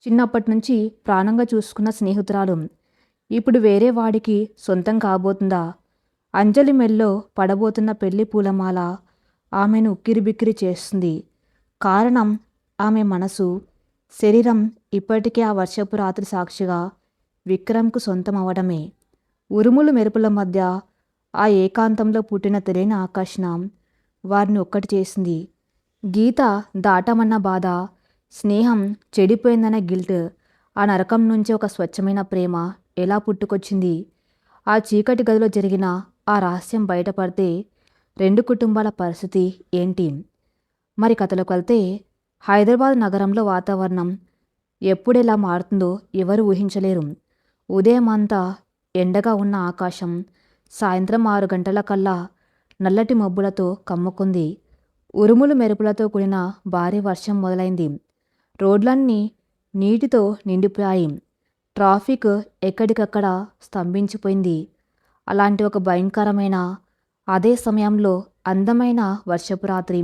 చిన్నప్పటి నుంచి ప్రాణంగా చూసుకున్న స్నేహితురాలు ఇప్పుడు వేరే వాడికి సొంతం కాబోతుందా? అంజలి మెల్లో పడబోతున్న పెళ్లి పూలమాల ఆమెను ఉక్కిరిబిక్కిరి చేస్తుంది. కారణం ఆమె మనసు, శరీరం ఇప్పటికే ఆ వర్షపు రాత్రి సాక్షిగా విక్రమ్కు సొంతం అవడమే. ఉరుములు మెరుపుల మధ్య ఆ ఏకాంతంలో పుట్టిన తెలియని ఆకర్షణ వారిని ఒక్కటి చేసింది. గీత దాటమన్న బాధ, స్నేహం చెడిపోయిందన్న గిల్ట్, ఆ నరకం నుంచి ఒక స్వచ్ఛమైన ప్రేమ ఎలా పుట్టుకొచ్చింది? ఆ చీకటి గదిలో జరిగిన ఆ రహస్యం బయటపడితే రెండు కుటుంబాల పరిస్థితి ఏంటి? మరి కథలోకి వెళ్తే, హైదరాబాద్ నగరంలో వాతావరణం ఎప్పుడెలా మారుతుందో ఎవరు ఊహించలేరు. ఉదయం అంతా ఎండగా ఉన్న ఆకాశం సాయంత్రం 6 గంటల కల్లా నల్లటి మబ్బులతో కమ్ముకుంది. ఉరుములు మెరుపులతో కూడిన భారీ వర్షం మొదలైంది. రోడ్లన్నీ నీటితో నిండిపోయాయి. ట్రాఫిక్ ఎక్కడికక్కడ స్తంభించిపోయింది. అలాంటి ఒక భయంకరమైన, అదే సమయంలో అందమైన వర్షపు రాత్రి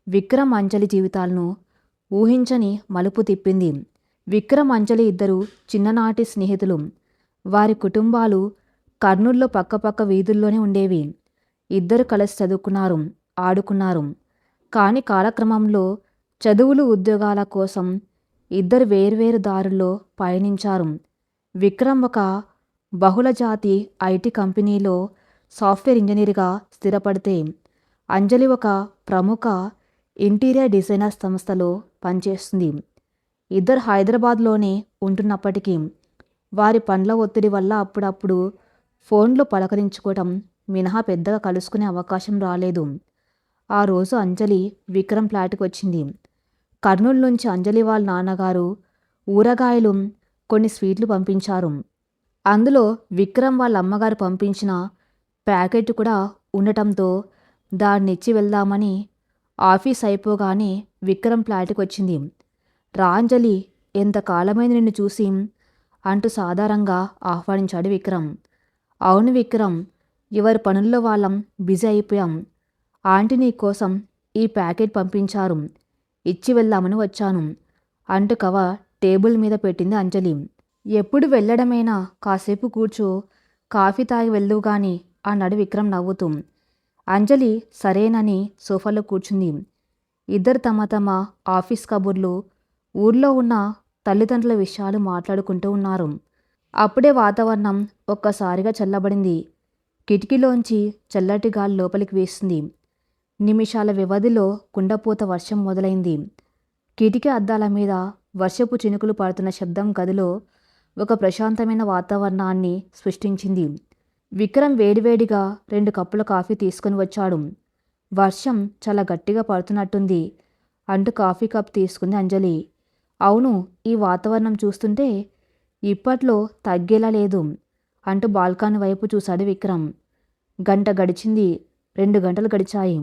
విక్రమ్ అంజలి జీవితాలను ఊహించని మలుపు తిప్పింది. విక్రమ్ అంజలి ఇద్దరు చిన్ననాటి స్నేహితులు. వారి కుటుంబాలు కర్నూల్లో పక్కపక్క వీధుల్లోనే ఉండేవి. ఇద్దరు కలిసి చదువుకున్నారు, ఆడుకున్నారు. కానీ కాలక్రమంలో చదువులు, ఉద్యోగాల కోసం ఇద్దరు వేర్వేరు దారుల్లో పయనించారు. విక్రమ్ ఒక బహుళజాతి ఐటీ కంపెనీలో సాఫ్ట్వేర్ ఇంజనీర్గా స్థిరపడితే, అంజలి ఒక ప్రముఖ ఇంటీరియర్ డిజైనర్ సంస్థలో పనిచేస్తుంది. ఇద్దరు హైదరాబాద్లోనే ఉంటున్నప్పటికీ వారి పనుల ఒత్తిడి వల్ల అప్పుడప్పుడు ఫోన్లో పలకరించుకోవటం మినహా పెద్దగా కలుసుకునే అవకాశం రాలేదు. ఆ రోజు అంజలి విక్రమ్ ఫ్లాట్కి వచ్చింది. కర్నూలు నుంచి అంజలి వాళ్ళ నాన్నగారు ఊరగాయలు, కొన్ని స్వీట్లు పంపించారు. అందులో విక్రమ్ వాళ్ళ అమ్మగారు పంపించిన ప్యాకెట్ కూడా ఉండటంతో దాన్నిచ్చి వెళ్దామని ఆఫీస్ అయిపోగానే విక్రమ్ ఫ్లాట్కి వచ్చింది. రా అంజలి, ఎంతకాలమైంది నిన్ను చూసి అంటూ సాధారణంగా ఆహ్వానించాడు విక్రమ్. అవును విక్రమ్, ఎవరి పనుల్లో వాళ్ళం బిజీ అయిపోయాం. ఆంటీ నీ కోసం ఈ ప్యాకెట్ పంపించారు, ఇచ్చి వెళ్దామని వచ్చాను అంటూ కవర్ టేబుల్ మీద పెట్టింది అంజలి. ఎప్పుడు వెళ్ళడమేనా, కాసేపు కూర్చో, కాఫీ తాగి వెళ్దువు గాని అన్నాడు విక్రమ్ నవ్వుతూ. అంజలి సరేనని సోఫాలో కూర్చుంది. ఇద్దరు తమ తమ ఆఫీస్ కబుర్లు, ఊర్లో ఉన్న తల్లిదండ్రుల విషయాలు మాట్లాడుకుంటూ ఉన్నారు. అప్పుడే వాతావరణం ఒక్కసారిగా చల్లబడింది. కిటికీలోంచి చల్లటి గాలి లోపలికి వేస్తుంది. నిమిషాల వ్యవధిలో కుండపోత వర్షం మొదలైంది. కిటికీ అద్దాల మీద వర్షపు చినుకులు పడుతున్న శబ్దం గదిలో ఒక ప్రశాంతమైన వాతావరణాన్ని సృష్టించింది. విక్రమ్ వేడివేడిగా 2 కప్పుల కాఫీ తీసుకుని వచ్చాడు. వర్షం చాలా గట్టిగా పడుతున్నట్టుంది అంటూ కాఫీ కప్ తీసుకుంది అంజలి. అవును, ఈ వాతావరణం చూస్తుంటే ఇప్పట్లో తగ్గేలా లేదు అంటూ బాల్కనీ వైపు చూశాడు విక్రమ్. గంట గడిచింది, 2 గంటలు గడిచాయి.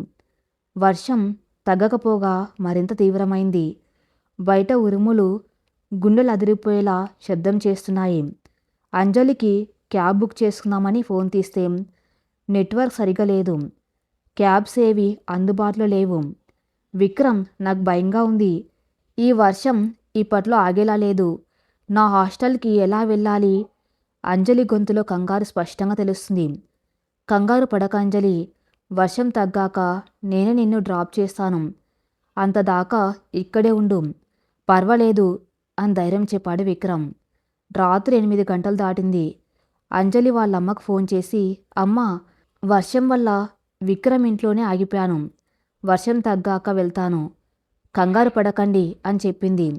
వర్షం తగ్గకపోగా మరింత తీవ్రమైంది. బయట ఉరుములు గుండెలు అదిరిపోయేలా శబ్దం చేస్తున్నాయి. అంజలికి క్యాబ్ బుక్ చేసుకుందామని ఫోన్ తీస్తే నెట్వర్క్ సరిగా లేదు. క్యాబ్స్ ఏవి అందుబాటులో లేవు. విక్రమ్, నాకు భయంగా ఉంది. ఈ వర్షం ఇప్పట్లో ఆగేలా లేదు. నా హాస్టల్కి ఎలా వెళ్ళాలి? అంజలి గొంతులో కంగారు స్పష్టంగా తెలుస్తుంది. కంగారు పడక అంజలి, వర్షం తగ్గాక నేనే నిన్ను డ్రాప్ చేస్తాను. అంతదాకా ఇక్కడే ఉండు, పర్వాలేదు అని ధైర్యం చెప్పాడు విక్రమ్. రాత్రి 8 గంటలు దాటింది. అంజలి వాళ్ళమ్మకు ఫోన్ చేసి, అమ్మా, వర్షం వల్ల విక్రమ్ ఇంట్లోనే ఆగిపోయాను. వర్షం తగ్గాక వెళ్తాను, కంగారు పడకండి అని చెప్పింది.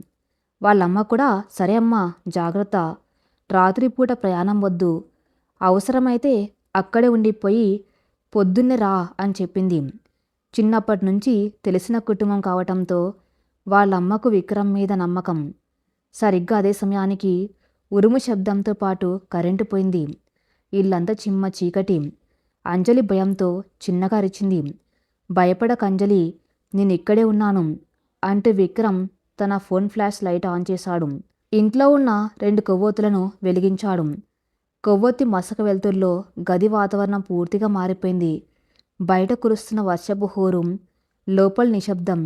వాళ్ళమ్మ కూడా సరే అమ్మా, జాగ్రత్త, రాత్రిపూట ప్రయాణం వద్దు, అవసరమైతే అక్కడే ఉండిపోయి పొద్దున్నే రా అని చెప్పింది. చిన్నప్పటి నుంచి తెలిసిన కుటుంబం కావటంతో వాళ్ళమ్మకు విక్రమ్ మీద నమ్మకం. సరిగ్గా అదే సమయానికి ఉరుము శబ్దంతో పాటు కరెంటు పోయింది. ఇల్లంతా చిమ్మ చీకటి. అంజలి భయంతో చిన్నగా అరిచింది. భయపడక అంజలి, నేనిక్కడే ఉన్నాను అంటూ విక్రమ్ తన ఫోన్ ఫ్లాష్ లైట్ ఆన్ చేశాడు. ఇంట్లో ఉన్న 2 కొవ్వొత్తులను వెలిగించాడు. కొవ్వొత్తి మసక వెలుతురులో గది వాతావరణం పూర్తిగా మారిపోయింది. బయట కురుస్తున్న వర్షపు హోరు, లోపల నిశ్శబ్దం.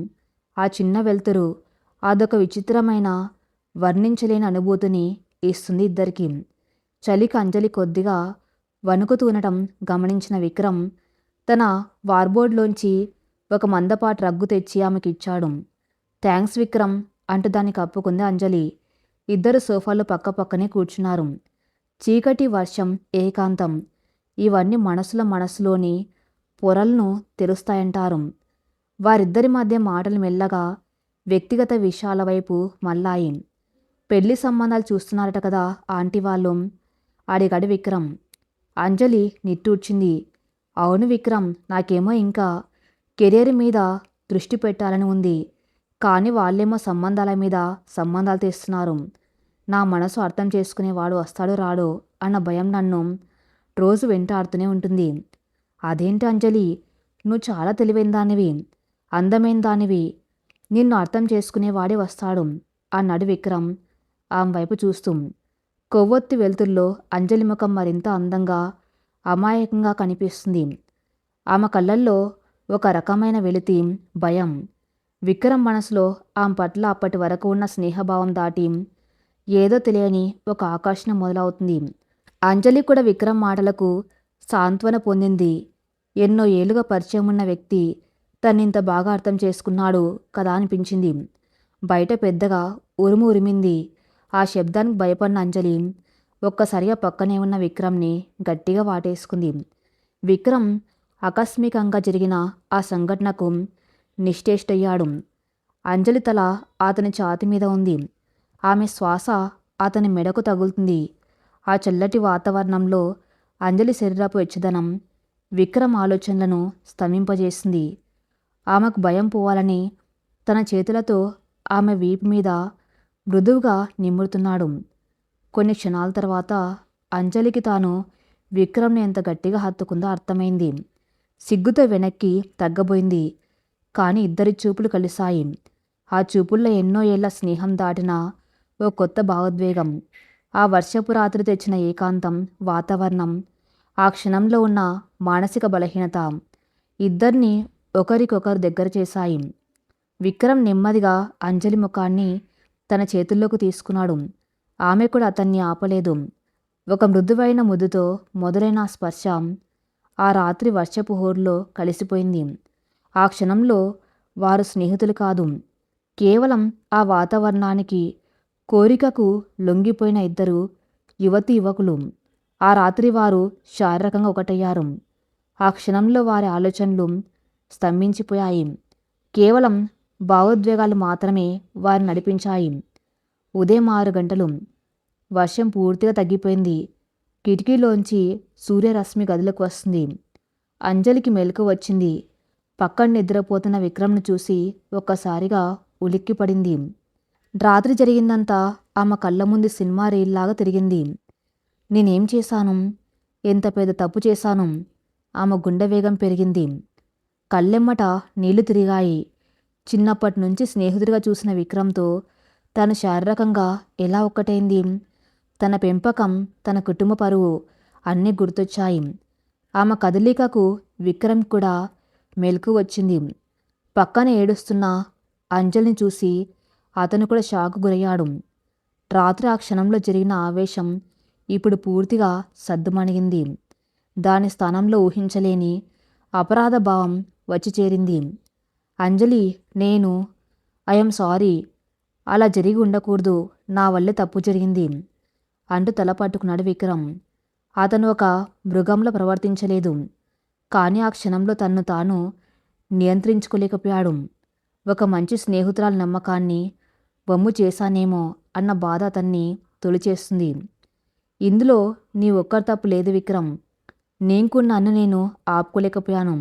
ఆ చిన్న వెలుతురు అదొక విచిత్రమైన వర్ణించలేని అనుభూతిని ఇస్తుంది ఇద్దరికి. చలికి అంజలి కొద్దిగా వణుకుతూనటం గమనించిన విక్రమ్ తన వార్బోర్డ్లోంచి ఒక మందపాటి రగ్గు తెచ్చి ఆమెకిచ్చాడు. థ్యాంక్స్ విక్రమ్ అంటూ దాన్ని కప్పుకుంది అంజలి. ఇద్దరు సోఫాలో పక్కపక్కనే కూర్చున్నారు. చీకటి, వర్షం, ఏకాంతం ఇవన్నీ మనసులోని పొరలను తెరుస్తాయంటారు. వారిద్దరి మధ్య మాటలు మెల్లగా వ్యక్తిగత విషయాల వైపు మళ్ళాయి. పెళ్లి సంబంధాలు చూస్తున్నారట కదా ఆంటీ వాళ్ళు అడిగాడు విక్రమ్. అంజలి నిట్టూర్చింది. అవును విక్రమ్, నాకేమో ఇంకా కెరీర్ మీద దృష్టి పెట్టాలని ఉంది. కానీ వాళ్ళేమో సంబంధాల మీద సంబంధాలు తెస్తున్నారు. నా మనసు అర్థం చేసుకునేవాడు వస్తాడో రాడో అన్న భయం నన్ను రోజు వెంటాడుతూనే ఉంటుంది. అదేంటి అంజలి, నువ్వు చాలా తెలివైన దానివి, అందమైన దానివి, నిన్ను అర్థం చేసుకునేవాడే వస్తాడు అన్నాడు విక్రమ్ ఆమె వైపు చూస్తూ. కొవ్వొత్తి వెలుతుల్లో అంజలి ముఖం మరింత అందంగా, అమాయకంగా కనిపిస్తుంది. ఆమె కళ్ళల్లో ఒక రకమైన వెలితి, భయం. విక్రమ్ మనసులో ఆమె పట్ల అప్పటి వరకు ఉన్న స్నేహభావం దాటి ఏదో తెలియని ఒక ఆకర్షణ మొదలవుతుంది. అంజలి కూడా విక్రమ్ మాటలకు సాంత్వన పొందింది. ఎన్నో ఏళ్లుగా పరిచయం ఉన్న వ్యక్తి తన్నింత బాగా అర్థం చేసుకున్నాడు కదా అనిపించింది. బయట పెద్దగా ఉరుము ఉరిమింది. ఆ శబ్దానికి భయపడిన అంజలి ఒక్కసారిగా పక్కనే ఉన్న విక్రమ్ని గట్టిగా వాటేసుకుంది. విక్రమ్ ఆకస్మికంగా జరిగిన ఆ సంఘటనకు నిశ్చేష్టయ్యాడు. అంజలి తల అతని ఛాతి మీద ఉంది. ఆమె శ్వాస అతని మెడకు తగులుతుంది. ఆ చల్లటి వాతావరణంలో అంజలి శరీరపు వెచ్చదనం విక్రమ్ ఆలోచనలను స్తంభింపజేసింది. ఆమెకు భయం పోవాలని తన చేతులతో ఆమె వీపు మీద మృదువుగా నిమురుతున్నాడు. కొన్ని క్షణాల తర్వాత అంజలికి తాను విక్రమ్ని ఎంత గట్టిగా హత్తుకుందో అర్థమైంది. సిగ్గుతో వెనక్కి తగ్గబోయింది. కానీ ఇద్దరి చూపులు కలిశాయి. ఆ చూపుల్లో ఎన్నో ఏళ్ల స్నేహం దాటిన ఓ కొత్త భావోద్వేగం. ఆ వర్షపు రాత్రి తెచ్చిన ఏకాంతం, వాతావరణం, ఆ క్షణంలో ఉన్న మానసిక బలహీనత ఇద్దరిని ఒకరికొకరు దగ్గర చేశాయి. విక్రమ్ నెమ్మదిగా అంజలి ముఖాన్ని తన చేతుల్లోకి తీసుకున్నాడు. ఆమె కూడా అతన్ని ఆపలేదు. ఒక మృదువైన ముద్దుతో మొదలైన స్పర్శ ఆ రాత్రి వర్షపు హోరులో కలిసిపోయింది. ఆ క్షణంలో వారు స్నేహితులు కాదు, కేవలం ఆ వాతావరణానికి, కోరికకు లొంగిపోయిన ఇద్దరు యువతి యువకులు. ఆ రాత్రి వారు శారీరకంగా ఒకటయ్యారు. ఆ క్షణంలో వారి ఆలోచనలు స్తంభించిపోయాయి. కేవలం భావోద్వేగాలు మాత్రమే వారిని నడిపించాయి. ఉదయం 6 గంటలు. వర్షం పూర్తిగా తగ్గిపోయింది. కిటికీలోంచి సూర్యరశ్మి గదిలోకి వస్తుంది. అంజలికి మెలకువ వచ్చింది. పక్కన నిద్రపోతున్న విక్రమ్ను చూసి ఒక్కసారిగా ఉలిక్కిపడింది. రాత్రి జరిగిందంతా ఆమె కళ్ళ ముందు సినిమా రీల్లాగా తిరిగింది. నేనేం చేశాను? ఎంత పెద్ద తప్పు చేశాను? ఆమె గుండె వేగం పెరిగింది. కళ్ళెమ్మట నీళ్లు తిరిగాయి. చిన్నప్పటి నుంచి స్నేహితుడిగా చూసిన విక్రమ్తో తను శారీరకంగా ఎలా ఒక్కటైంది? తన పెంపకం, తన కుటుంబ పరువు అన్నీ గుర్తొచ్చాయి. ఆమె కదలికకు విక్రమ్ కూడా మెలకువ వచ్చింది. పక్కన ఏడుస్తున్న అంజలిని చూసి అతను కూడా షాకు గురయ్యాడు. రాత్రి ఆ క్షణంలో జరిగిన ఆవేశం ఇప్పుడు పూర్తిగా సద్దుమణిగింది. దాని స్థానంలో ఊహించలేని అపరాధ భావం వచ్చి చేరింది. అంజలి, ఐఎమ్ సారీ, అలా జరిగి ఉండకూడదు, నా వల్లే తప్పు జరిగింది అంటూ తల పట్టుకున్నాడు విక్రమ్. అతను ఒక మృగంలో ప్రవర్తించలేదు. కానీ ఆ క్షణంలో తన్ను తాను నియంత్రించుకోలేకపోయాడు. ఒక మంచి స్నేహితురాలి నమ్మకాన్ని వమ్ము చేశానేమో అన్న బాధ అతన్ని తొలిచేస్తుంది. ఇందులో నీ ఒక్కరి తప్పు లేదు విక్రమ్. నన్ను నేను ఆపుకోలేకపోయాను.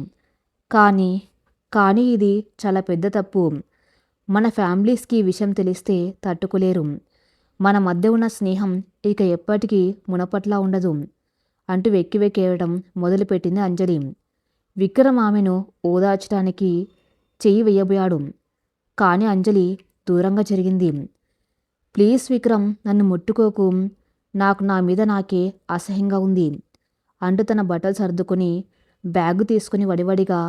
కానీ ఇది చాలా పెద్ద తప్పు. మన ఫ్యామిలీస్కి ఈ విషయం తెలిస్తే తట్టుకోలేరు. మన మధ్య ఉన్న స్నేహం ఇక ఎప్పటికీ మునపట్లా ఉండదు అంటూ వెక్కి వెక్కేయడం మొదలుపెట్టింది అంజలి. విక్రమ్ ఆమెను ఓదార్చడానికి చెయ్యి వేయబోయాడు. కానీ అంజలి దూరంగా జరిగింది. ప్లీజ్ విక్రమ్, నన్ను ముట్టుకోకు, నాకు నా మీద నాకే అసహ్యంగా ఉంది అంటూ తన బట్టలు సర్దుకొని బ్యాగు తీసుకుని వడివడిగా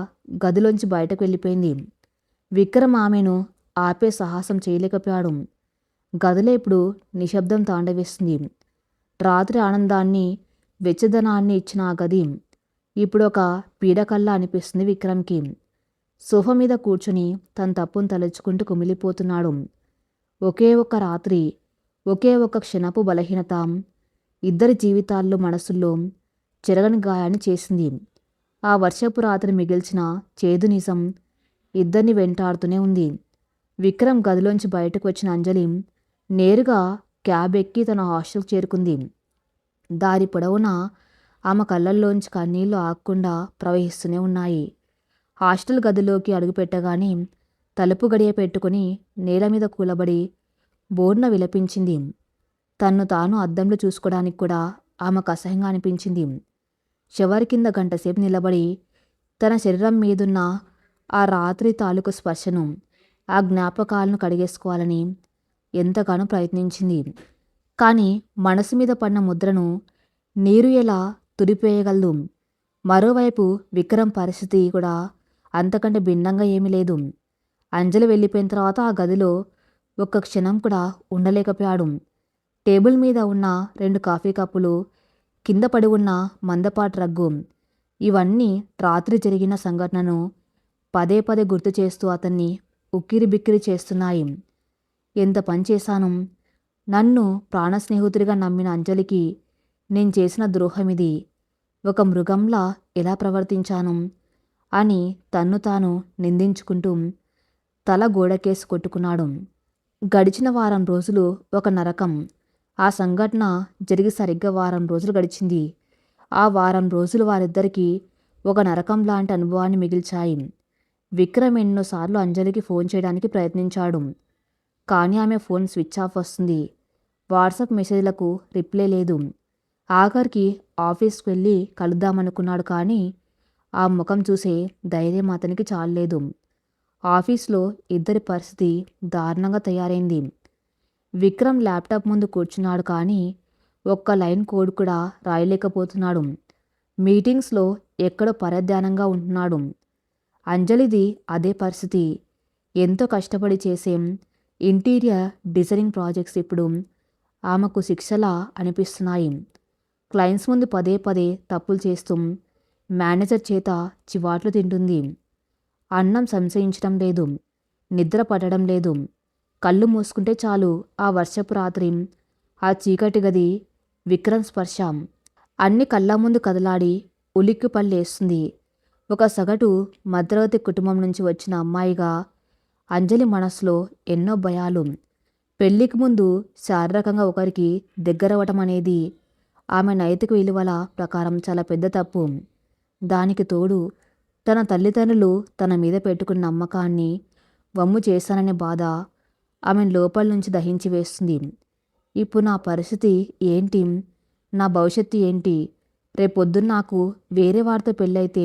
గదిలోంచి బయటకు వెళ్ళిపోయింది. విక్రమ్ ఆమెను ఆపే సాహసం చేయలేకపోయాడు. గదిలో ఇప్పుడు నిశ్శబ్దం తాండవిస్తుంది. రాత్రి ఆనందాన్ని, వెచ్చదనాన్ని ఇచ్చిన ఆ గది ఇప్పుడు ఒక పీడకల్లా అనిపిస్తుంది విక్రమ్కి. సోఫా మీద కూర్చుని తన తప్పును తలుచుకుంటూ కుమిలిపోతున్నాడు. ఒకే ఒక్క రాత్రి, ఒకే ఒక్క క్షణపు బలహీనత ఇద్దరి జీవితాల్లో, మనసుల్లో చెరగని గాయాన్ని చేసింది. ఆ వర్షపు రాత్రి మిగిల్చిన చేదు నిజం ఇద్దరిని వెంటాడుతూనే ఉంది. విక్రమ్ గదిలోంచి బయటకు వచ్చిన అంజలి నేరుగా క్యాబ్ ఎక్కి తన హాస్టల్కి చేరుకుంది. దారి పొడవునా ఆమె కళ్ళల్లోంచి కన్నీళ్లు ఆగకుండా ప్రవహిస్తూనే ఉన్నాయి. హాస్టల్ గదిలోకి అడుగుపెట్టగానే తలుపు గడియ పెట్టుకుని నేల మీద కూలబడి బోర్న విలపించింది. తన్ను తాను అద్దంలో చూసుకోవడానికి కూడా ఆమెకు అసహ్యంగా అనిపించింది. షవర్ కింద గంటసేపు నిలబడి తన శరీరం మీదున్న ఆ రాత్రి తాలూకు స్పర్శను, ఆ జ్ఞాపకాలను కడిగేసుకోవాలని ఎంతగానో ప్రయత్నించింది. కానీ మనసు మీద పడిన ముద్రను నీరు ఎలా తుడిపేయగలదు? మరోవైపు విక్రమ్ పరిస్థితి కూడా అంతకంటే భిన్నంగా ఏమీ లేదు. అంజలి వెళ్ళిపోయిన తర్వాత ఆ గదిలో ఒక్క క్షణం కూడా ఉండలేకపోయాడు. టేబుల్ మీద ఉన్న 2 కాఫీ కప్పులు, కింద పడి ఉన్న మందపాటి రగ్గు, ఇవన్నీ రాత్రి జరిగిన సంఘటనను పదే పదే గుర్తు చేస్తూ అతన్ని ఉక్కిరి బిక్కిరి చేస్తున్నాయి. ఎంత పని చేశాను? నన్ను ప్రాణ స్నేహితుడిగా నమ్మిన అంజలికి నేను చేసిన ద్రోహమిది. ఒక మృగంలా ఎలా ప్రవర్తించాను అని తన్ను తాను నిందించుకుంటూ తల గోడకేసి కొట్టుకున్నాడు. గడిచిన వారం రోజులు ఒక నరకం. ఆ సంఘటన జరిగి సరిగ్గా వారం రోజులు గడిచింది. ఆ వారం రోజులు వారిద్దరికీ ఒక నరకం లాంటి అనుభవాన్ని మిగిల్చాయి. విక్రమ్ ఎన్నోసార్లు అంజలికి ఫోన్ చేయడానికి ప్రయత్నించాడు. కానీ ఆమె ఫోన్ స్విచ్ ఆఫ్ వస్తుంది. వాట్సాప్ మెసేజ్లకు రిప్లై లేదు. ఆఖరికి ఆఫీస్కి వెళ్ళి కలుద్దామనుకున్నాడు. కానీ ఆ ముఖం చూసే ధైర్యం అతనికి చాలలేదు. ఆఫీస్లో ఇద్దరి పరిస్థితి దారుణంగా తయారైంది. విక్రమ్ ల్యాప్టాప్ ముందు కూర్చున్నాడు. కానీ ఒక్క లైన్ కోడ్ కూడా రాయలేకపోతున్నాడు. మీటింగ్స్లో ఎక్కడో పరధ్యానంగా ఉంటున్నాడు. అంజలిది అదే పరిస్థితి. ఎంతో కష్టపడి చేసే ఇంటీరియర్ డిజైనింగ్ ప్రాజెక్ట్స్ ఇప్పుడు ఆమెకు శిక్షలా అనిపిస్తున్నాయి. క్లయింట్స్ ముందు పదే పదే తప్పులు చేస్తూ మేనేజర్ చేత చివాట్లు తింటుంది. అన్నం సంశయించడం లేదు, నిద్ర పడడం లేదు. కళ్ళు మూసుకుంటే చాలు ఆ వర్షపు రాత్రి, ఆ చీకటి గది, విక్రమ్ స్పర్శ అన్ని కళ్ళ ముందు కదలాడి ఉలిక్కి పళ్ళేస్తుంది. ఒక సగటు మధ్యతరగతి కుటుంబం నుంచి వచ్చిన అమ్మాయిగా అంజలి మనసులో ఎన్నో భయాలు. పెళ్లికి ముందు శారీరకంగా ఒకరికి దగ్గరవటం అనేది ఆమె నైతిక విలువల ప్రకారం చాలా పెద్ద తప్పు. దానికి తోడు తన తల్లిదండ్రులు తన మీద పెట్టుకున్న నమ్మకాన్ని వమ్ము చేశాననే బాధ ఆమె లోపల నుంచి దహించి వేస్తుంది. ఇప్పుడు నా పరిస్థితి ఏంటి? నా భవిష్యత్తు ఏంటి? రేపొద్దున నాకు వేరే వారితో పెళ్ళైతే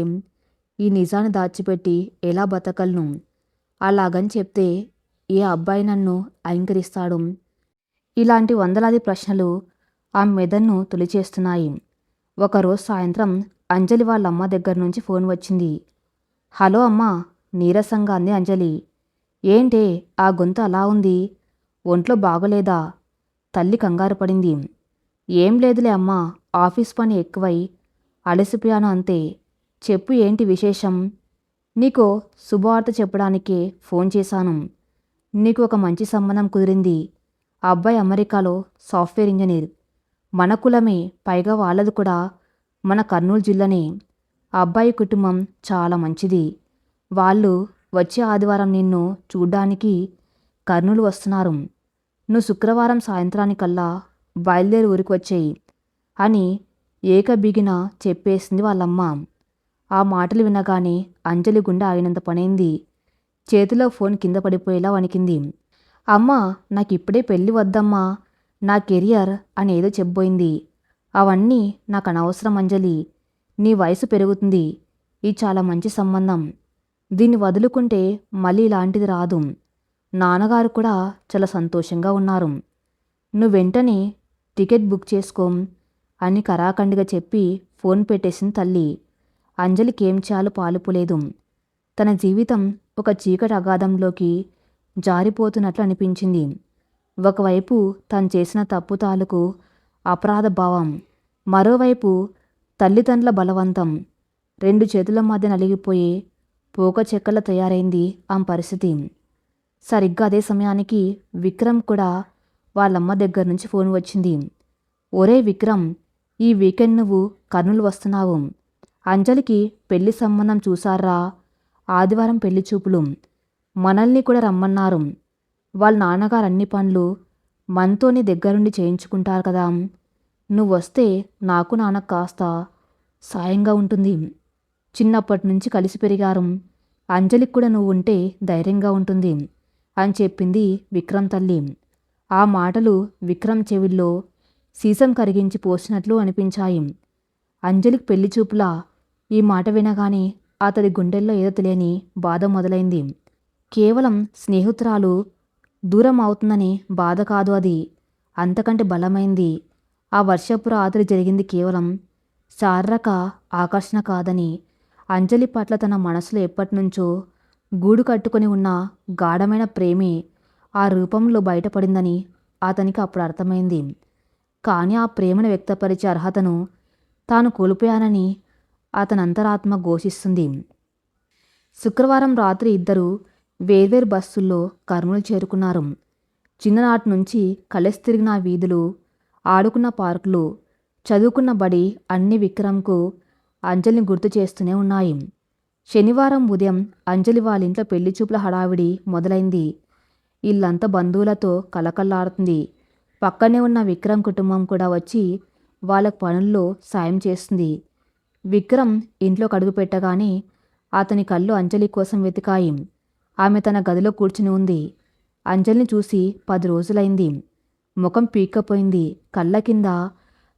ఈ నిజాన్ని దాచిపెట్టి ఎలా బతకలను? అలాగని చెప్తే ఏ అబ్బాయి నన్ను అంగీకరిస్తాడు? ఇలాంటి వందలాది ప్రశ్నలు ఆమె మెదడును తొలిచేస్తున్నాయి. ఒకరోజు సాయంత్రం అంజలి వాళ్ళ అమ్మ దగ్గర నుంచి ఫోన్ వచ్చింది. హలో అమ్మా, నీరసంగా అంది అంజలి. ఏంటే ఆ గొంతు అలా ఉంది? ఒంట్లో బాగోలేదా? తల్లి కంగారు పడింది. ఏం లేదులే అమ్మా, ఆఫీస్ పని ఎక్కువై అలసిపోయాను అంతే. చెప్పు, ఏంటి విశేషం? నీకో శుభవార్త చెప్పడానికే ఫోన్ చేశాను. నీకు ఒక మంచి సంబంధం కుదిరింది. ఆ అబ్బాయి అమెరికాలో సాఫ్ట్వేర్ ఇంజనీర్. మన కులమే, పైగా వాళ్ళది కూడా మన కర్నూలు జిల్లానే. ఆ అబ్బాయి కుటుంబం చాలా మంచిది. వాళ్ళు వచ్చే ఆదివారం నిన్ను చూడ్డానికి కర్నూలు వస్తున్నారు. నువ్వు శుక్రవారం సాయంత్రానికల్లా బయలుదేరి ఊరికి వచ్చేయి అని ఏకబిగిన చెప్పేసింది వాళ్ళమ్మ. ఆ మాటలు వినగానే అంజలి గుండె ఆగినంత పనైంది. చేతిలో ఫోన్ కింద పడిపోయేలా వణికింది. అమ్మా, నాకిప్పుడే పెళ్ళి వద్దమ్మా, నా కెరియర్ అని ఏదో చెప్పబోయింది. అవన్నీ నాకు అనవసరం అంజలి. నీ వయసు పెరుగుతుంది. ఇది చాలా మంచి సంబంధం. దీన్ని వదులుకుంటే మళ్ళీ ఇలాంటిది రాదు. నాన్నగారు కూడా చాలా సంతోషంగా ఉన్నారు. నువ్వు వెంటనే టికెట్ బుక్ చేసుకో అని కరాఖండిగా చెప్పి ఫోన్ పెట్టేసింది తల్లి. అంజలికి ఏం చేయాలో పాలుపోలేదు. తన జీవితం ఒక చీకటి అగాధంలోకి జారిపోతున్నట్లు అనిపించింది. ఒకవైపు తను చేసిన తప్పు తాలూకు అపరాధ భావం, మరోవైపు తల్లిదండ్రుల బలవంతం. రెండు చేతుల మధ్య నలిగిపోయి పోక చెక్కల తయారైంది ఆమె పరిస్థితి. సరిగ్గా అదే సమయానికి విక్రమ్ కూడా వాళ్ళమ్మ దగ్గర నుంచి ఫోన్ వచ్చింది. ఒరే విక్రమ్, ఈ వీకెండ్ నువ్వు కర్నూలు వస్తున్నావు. అంజలికి పెళ్లి సంబంధం చూసారా? ఆదివారం పెళ్లి చూపులు. మనల్ని కూడా రమ్మన్నారు. వాళ్ళ నాన్నగారు అన్ని పనులు మనతోని దగ్గరుండి చేయించుకుంటారు కదా. నువ్వు వస్తే నాకు నాన్నకు కాస్త సాయంగా ఉంటుంది. చిన్నప్పటి నుంచి కలిసి పెరిగారు. అంజలికి కూడా నువ్వు ఉంటే ధైర్యంగా ఉంటుంది అని చెప్పింది విక్రమ్ తల్లి. ఆ మాటలు విక్రమ్ చెవిల్లో సీసం కరిగించి పోసినట్లు అనిపించాయి. అంజలికి పెళ్లి చూపులా? ఈ మాట వినగానే అతడి గుండెల్లో ఏదో తెలియని బాధ మొదలైంది. కేవలం స్నేహితురాలు దూరం అవుతుందని బాధ కాదు అది, అంతకంటే బలమైంది. ఆ వర్షపు రాత్రి జరిగింది కేవలం శారీరక ఆకర్షణ కాదని, అంజలి పట్ల తన మనసులో ఎప్పటినుంచో గూడు కట్టుకొని ఉన్న గాఢమైన ప్రేమే ఆ రూపంలో బయటపడిందని అతనికి అప్పుడు అర్థమైంది. కానీ ఆ ప్రేమను వ్యక్తపరిచే అర్హతను తాను కోల్పోయానని అతని అంతరాత్మ ఘోషిస్తుంది. శుక్రవారం రాత్రి ఇద్దరు వేర్వేరు బస్సుల్లో కర్నూలు చేరుకున్నారు. చిన్ననాటి నుంచి కలిసి తిరిగిన వీధులు, ఆడుకున్న పార్కులు, చదువుకున్న బడి అన్ని విక్రమ్కు అంజలిని గుర్తు చేస్తూనే ఉన్నాయి. శనివారం ఉదయం అంజలి వాళ్ళ ఇంట్లో పెళ్లి చూపుల హడావిడి మొదలైంది. ఇల్లంతా బంధువులతో కలకల్లాడుతుంది. పక్కనే ఉన్న విక్రమ్ కుటుంబం కూడా వచ్చి వాళ్ళకు పనుల్లో సాయం చేస్తుంది. విక్రమ్ ఇంట్లో కడుగు పెట్టగానే అతని కళ్ళు అంజలి కోసం వెతికాయి. ఆమె తన గదిలో కూర్చుని ఉంది. అంజలిని చూసి 10 రోజులైంది. ముఖం పీక్కపోయింది. కళ్ళ కింద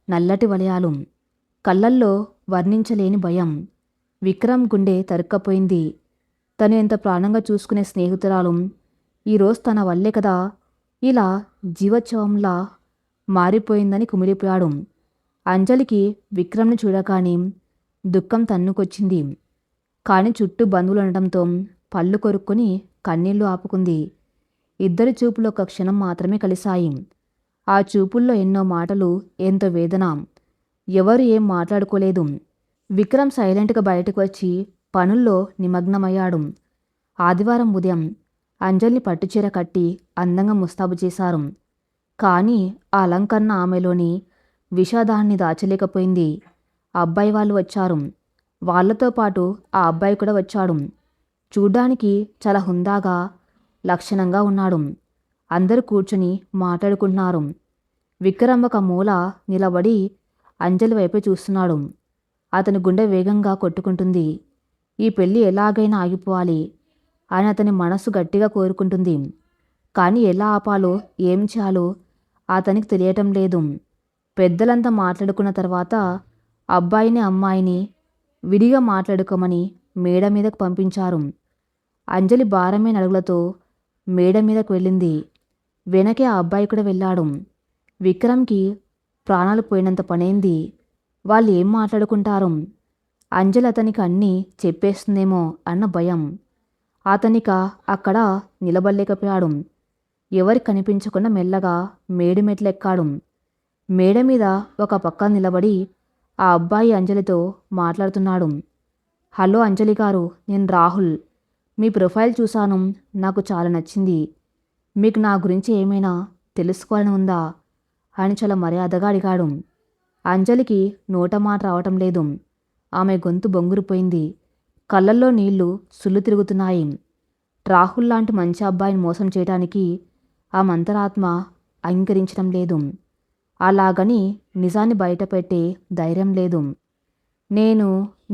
నల్లటి వలయాలు, కళ్ళల్లో వర్ణించలేని భయం. విక్రమ్ గుండె తరుక్కపోయింది. తను ఎంత ప్రాణంగా చూసుకునే స్నేహితురాలు ఈరోజు తన వల్లే కదా ఇలా జీవోత్సవంలా మారిపోయిందని కుమిలిపోయాడు. అంజలికి విక్రమ్ని చూడగానే దుఃఖం తన్నుకొచ్చింది. కానీ చుట్టూ బంధువులు ఉండటంతో పళ్ళు కొరుక్కొని కన్నీళ్లు ఆపుకుంది. ఇద్దరి చూపులు ఒక క్షణం మాత్రమే కలిశాయి. ఆ చూపుల్లో ఎన్నో మాటలు, ఎంతో వేదన. ఎవరు ఏం మాట్లాడుకోలేదు. విక్రమ్ సైలెంట్గా బయటకు వచ్చి పనుల్లో నిమగ్నమయ్యాడు. ఆదివారం ఉదయం అంజలిని పట్టుచీర కట్టి అందంగా ముస్తాబు చేశారు. కానీ ఆ అలంకరణ ఆమెలోని విషాదాన్ని దాచలేకపోయింది. అబ్బాయి వాళ్ళు వచ్చారు. వాళ్లతో పాటు ఆ అబ్బాయి కూడా వచ్చాడు. చూడ్డానికి చాలా హుందాగా, లక్షణంగా ఉన్నాడు. అందరూ కూర్చుని మాట్లాడుకుంటున్నారు. విక్రమ్ ఒక మూల నిలబడి అంజలి వైపే చూస్తున్నాడు. అతని గుండె వేగంగా కొట్టుకుంటుంది. ఈ పెళ్ళి ఎలాగైనా ఆగిపోవాలి అని అతని మనసు గట్టిగా కోరుకుంటుంది. కానీ ఎలా ఆపాలో, ఏం చేయాలో అతనికి తెలియటం లేదు. పెద్దలంతా మాట్లాడుకున్న తర్వాత అబ్బాయిని అమ్మాయిని విడిగా మాట్లాడుకోమని మేడ మీదకు పంపించారు. అంజలి భారమైన అడుగులతో మేడ మీదకు వెళ్ళింది. వెనకే ఆ అబ్బాయి కూడా వెళ్ళాడు. విక్రమ్కి ప్రాణాలు పోయినంత పనైంది. వాళ్ళు ఏం మాట్లాడుకుంటారు? అంజలి అతనికి అన్నీ చెప్పేస్తుందేమో అన్న భయం. అతనిక అక్కడ నిలబడలేకపోయాడు. ఎవరి కనిపించకుండా మెల్లగా మేడి మెట్లెక్కాడు. మేడ మీద ఒక పక్క నిలబడి ఆ అబ్బాయి అంజలితో మాట్లాడుతున్నాడు. హలో అంజలి గారు, నేను రాహుల్. మీ ప్రొఫైల్ చూశాను, నాకు చాలా నచ్చింది. మీకు నా గురించి ఏమైనా తెలుసుకోవాలని ఉందా అని చాలా మర్యాదగా అడిగాడు. అంజలికి నోట మాట రావటం లేదు. ఆమె గొంతు బొంగురుపోయింది. కళ్ళల్లో నీళ్లు సుళ్ళు తిరుగుతున్నాయి. రాహుల్ లాంటి మంచి అబ్బాయిని మోసం చేయడానికి ఆమె అంతరాత్మ అంగీకరించడం లేదు. అలాగని నిజాన్ని బయటపెట్టే ధైర్యం లేదు. నేను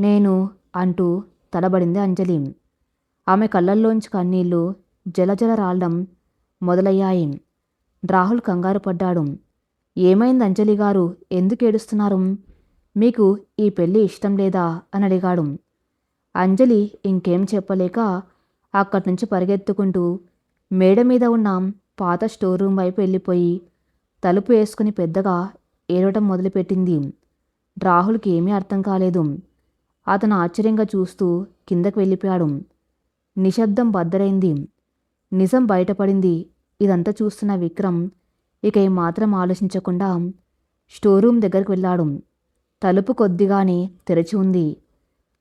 నేను అంటూ తడబడింది అంజలి. ఆమె కళ్ళల్లోంచి కన్నీళ్లు జలజల రాలడం మొదలయ్యాయి. రాహుల్ కంగారు పడ్డాడు. ఏమైంది అంజలి గారు, ఎందుకు ఏడుస్తున్నారు? మీకు ఈ పెళ్ళి ఇష్టం లేదా అని అడిగాడు. అంజలి ఇంకేం చెప్పలేక అక్కడి నుంచి పరిగెత్తుకుంటూ మేడ మీద ఉన్న పాత స్టోర్ రూమ్ వైపు వెళ్ళిపోయి తలుపు వేసుకుని పెద్దగా ఏడవటం మొదలుపెట్టింది. రాహుల్కి ఏమీ అర్థం కాలేదు. అతను ఆశ్చర్యంగా చూస్తూ కిందకు వెళ్ళిపోయాడు. నిశ్శబ్దం బద్దరైంది. నిజం బయటపడింది. ఇదంతా చూస్తున్న విక్రమ్ ఇక ఏమాత్రం ఆలోచించకుండా స్టోర్ రూమ్ దగ్గరికి వెళ్ళాడు. తలుపు కొద్దిగానే తెరిచి ఉంది.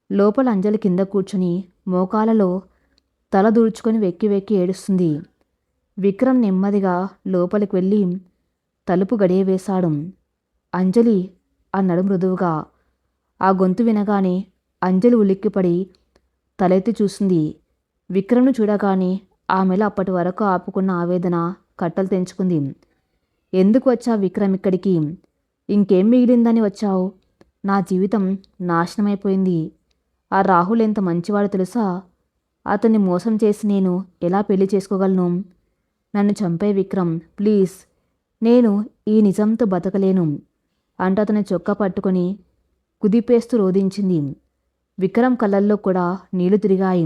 లోపల అంజలి కింద కూర్చుని మోకాలలో తల దూర్చుకొని వెక్కి వెక్కి ఏడుస్తుంది. విక్రమ్ నెమ్మదిగా లోపలికి వెళ్ళి తలుపు గడియ వేశాడు. అంజలి అన్నాడు మృదువుగా. ఆ గొంతు వినగానే అంజలి ఉలిక్కిపడి తలెత్తి చూసింది. విక్రమ్ను చూడగానే ఆమెలో అప్పటి వరకు ఆపుకున్న ఆవేదన కట్టలు తెంచుకుంది. ఎందుకు వచ్చావు విక్రమ్ ఇక్కడికి? ఇంకేం మిగిలిందని వచ్చావు? నా జీవితం నాశనమైపోయింది. ఆ రాహుల్ ఎంత మంచివాడు తెలుసా? అతన్ని మోసం చేసి నేను ఎలా పెళ్లి చేసుకోగలను? నన్ను చంపే విక్రమ్, ప్లీజ్, నేను ఈ నిజంతో బతకలేను అంటూ అతని చొక్కా పట్టుకొని కుదిపేస్తూ రోధించింది. విక్రమ్ కళ్ళల్లో కూడా నీళ్లు తిరిగాయి.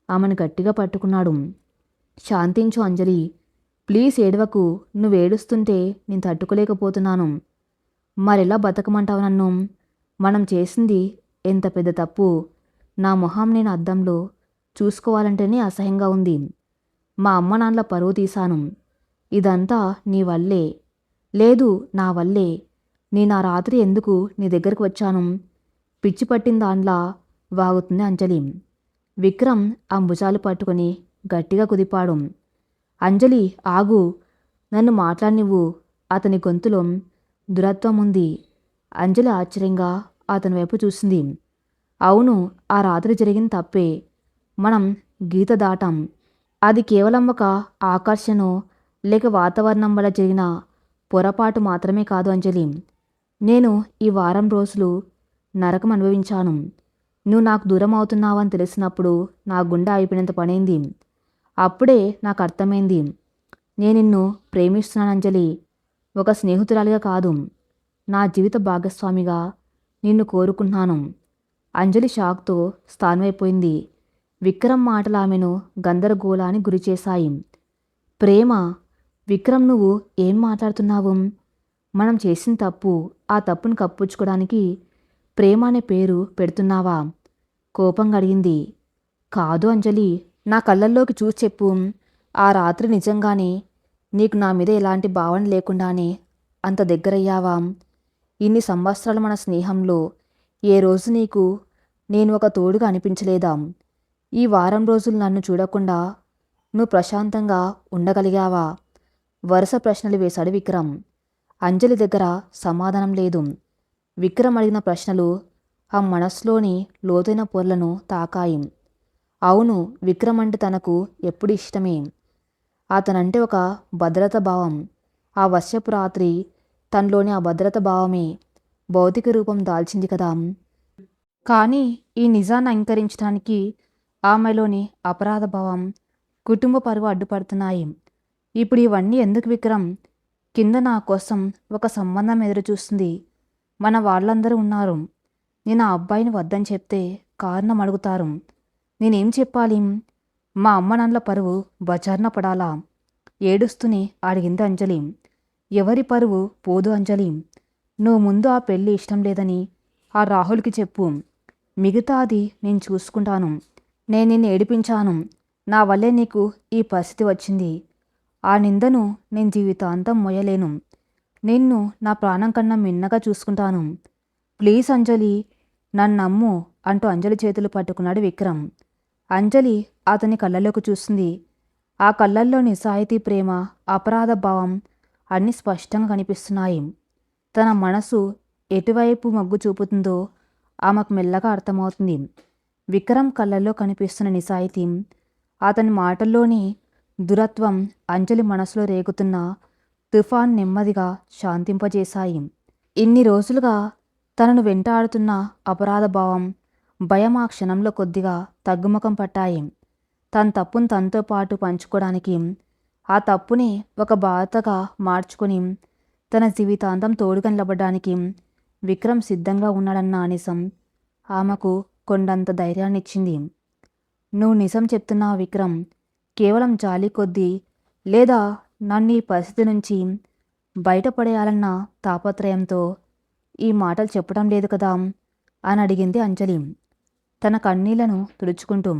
ఆమెను గట్టిగా పట్టుకున్నాడు. శాంతించు అంజలి, ప్లీజ్ ఏడవకు. నువ్వేడుస్తుంటే నేను తట్టుకోలేకపోతున్నాను. మరెలా బతకమంటావు నన్ను? మనం చేసింది ఎంత పెద్ద తప్పు. నా మొహం నేను అద్దంలో చూసుకోవాలంటేనే అసహ్యంగా ఉంది. మా అమ్మ నాన్నల పరువు తీశాను. ఇదంతా నీ వల్లే. లేదు, నా వల్లే. నేను ఆ రాత్రి ఎందుకు నీ దగ్గరకు వచ్చాను? పిచ్చి పట్టిన దానిలా వాగుతుంది అంజలి. విక్రమ్ ఆ భుజాలు పట్టుకొని గట్టిగా కుదిపాడు. అంజలి, ఆగు, నన్ను మాట్లాడినివ్వు. అతని గొంతులో దురత్వం ఉంది. అంజలి ఆశ్చర్యంగా అతని వైపు చూసింది. అవును, ఆ రాత్రి జరిగిన తప్పే. మనం గీత దాటాం. అది కేవలం ఒక ఆకర్షణో లేక వాతావరణం వల్ల జరిగిన పొరపాటు మాత్రమే కాదు అంజలి. నేను ఈ వారం రోజులు నరకం అనుభవించాను. నువ్వు నాకు దూరం అవుతున్నావని తెలిసినప్పుడు నా గుండె అయిపోయినంత పనైంది. అప్పుడే నాకు అర్థమైంది, నేను నిన్ను ప్రేమిస్తున్నాను అంజలి. ఒక స్నేహితురాలిగా కాదు, నా జీవిత భాగస్వామిగా నిన్ను కోరుకుంటున్నాను. అంజలి షాక్తో స్థానమైపోయింది. విక్రమ్ మాటలు ఆమెను గందరగోళానికి గురిచేశాయి. ప్రేమ? విక్రమ్, నువ్వు ఏం మాట్లాడుతున్నావు? మనం చేసిన తప్పు, ఆ తప్పును కప్పుచ్చుకోవడానికి ప్రేమ అనే పేరు పెడుతున్నావా? కోపంగా అడిగింది. కాదు అంజలి, నా కళ్ళల్లోకి చూసి చెప్పు. ఆ రాత్రి నిజంగానే నీకు నా మీద ఎలాంటి భావన లేకుండానే అంత దగ్గరయ్యావా? ఇన్ని సంవత్సరాలు మన స్నేహంలో ఏ రోజు నీకు నేను ఒక తోడుగా అనిపించలేదా? ఈ వారం రోజులు నన్ను చూడకుండా నువ్వు ప్రశాంతంగా ఉండగలిగావా? వరుస ప్రశ్నలు వేశాడు విక్రమ్. అంజలి దగ్గర సమాధానం లేదు. విక్రమ్ అడిగిన ప్రశ్నలు ఆ మనస్సులోని లోతైన పొరలను తాకాయి. అవును, విక్రమ్ అంటే తనకు ఎప్పుడు ఇష్టమే. అతనంటే ఒక భద్రత భావం. ఆ వర్షపు రాత్రి తనలోని ఆ భద్రత భావమే భౌతిక రూపం దాల్చింది కదా. కానీ ఈ నిజాన్ని అంగీకరించడానికి ఆమెలోని అపరాధ భావం, కుటుంబ పరువు అడ్డుపడుతున్నాయి. ఇప్పుడు ఇవన్నీ ఎందుకు విక్రమ్? కింద నా కోసం ఒక సంబంధం ఎదురు చూస్తుంది. మన వాళ్ళందరూ ఉన్నారు. నేను ఆ అబ్బాయిని వద్దని చెప్తే కారణం అడుగుతారు. నేనేం చెప్పాలి? మా అమ్మ నాన్నల పరువు బజార్న పడాలా? ఏడుస్తూనే అడిగింది అంజలి. ఎవరి పరువు పోదు అంజలి. నువ్వు ముందు ఆ పెళ్ళి ఇష్టం లేదని ఆ రాహుల్కి చెప్పు. మిగతాది నేను చూసుకుంటాను. నేను నిన్ను ఏడిపించాను. నా వల్లే నీకు ఈ పరిస్థితి వచ్చింది. ఆ నిందను నేను జీవితాంతం మోయలేను. నిన్ను నా ప్రాణం కన్నా మిన్నగా చూసుకుంటాను. ప్లీజ్ అంజలి, నన్ను నమ్ము అంటూ అంజలి చేతులు పట్టుకున్నాడు విక్రమ్. అంజలి అతని కళ్ళలోకి చూస్తుంది. ఆ కళ్ళల్లో నిజాయితీ, ప్రేమ, అపరాధ భావం అన్నీ స్పష్టంగా కనిపిస్తున్నాయి. తన మనసు ఎటువైపు మొగ్గు చూపుతుందో ఆమెకు మెల్లగా అర్థమవుతుంది. విక్రమ్ కళ్ళల్లో కనిపిస్తున్న నిజాయితీ, అతని మాటల్లోని దురత్వం అంజలి మనసులో రేగుతున్న తుఫాన్ నెమ్మదిగా శాంతింపజేశాయి. ఇన్ని రోజులుగా తనను వెంటాడుతున్న అపరాధ భావం, భయం ఆ క్షణంలో కొద్దిగా తగ్గుముఖం పట్టాయి. తన తప్పును తనతో పాటు పంచుకోవడానికి, ఆ తప్పుని ఒక బాధగా మార్చుకొని తన జీవితాంతం తోడుగా నిలబడడానికి విక్రమ్ సిద్ధంగా ఉన్నాడన్న ఆనిసం ఆమెకు కొండంత ధైర్యాన్నిచ్చింది. నువ్వు నిజం చెప్తున్నావు విక్రమ్. కేవలం జాలి కొద్దీ, లేదా నన్ను ఈ పరిస్థితి నుంచి బయటపడేయాలన్న తాపత్రయంతో ఈ మాటలు చెప్పడం లేదు కదా అని అడిగింది అంజలి తన కన్నీళ్లను తుడుచుకుంటూ.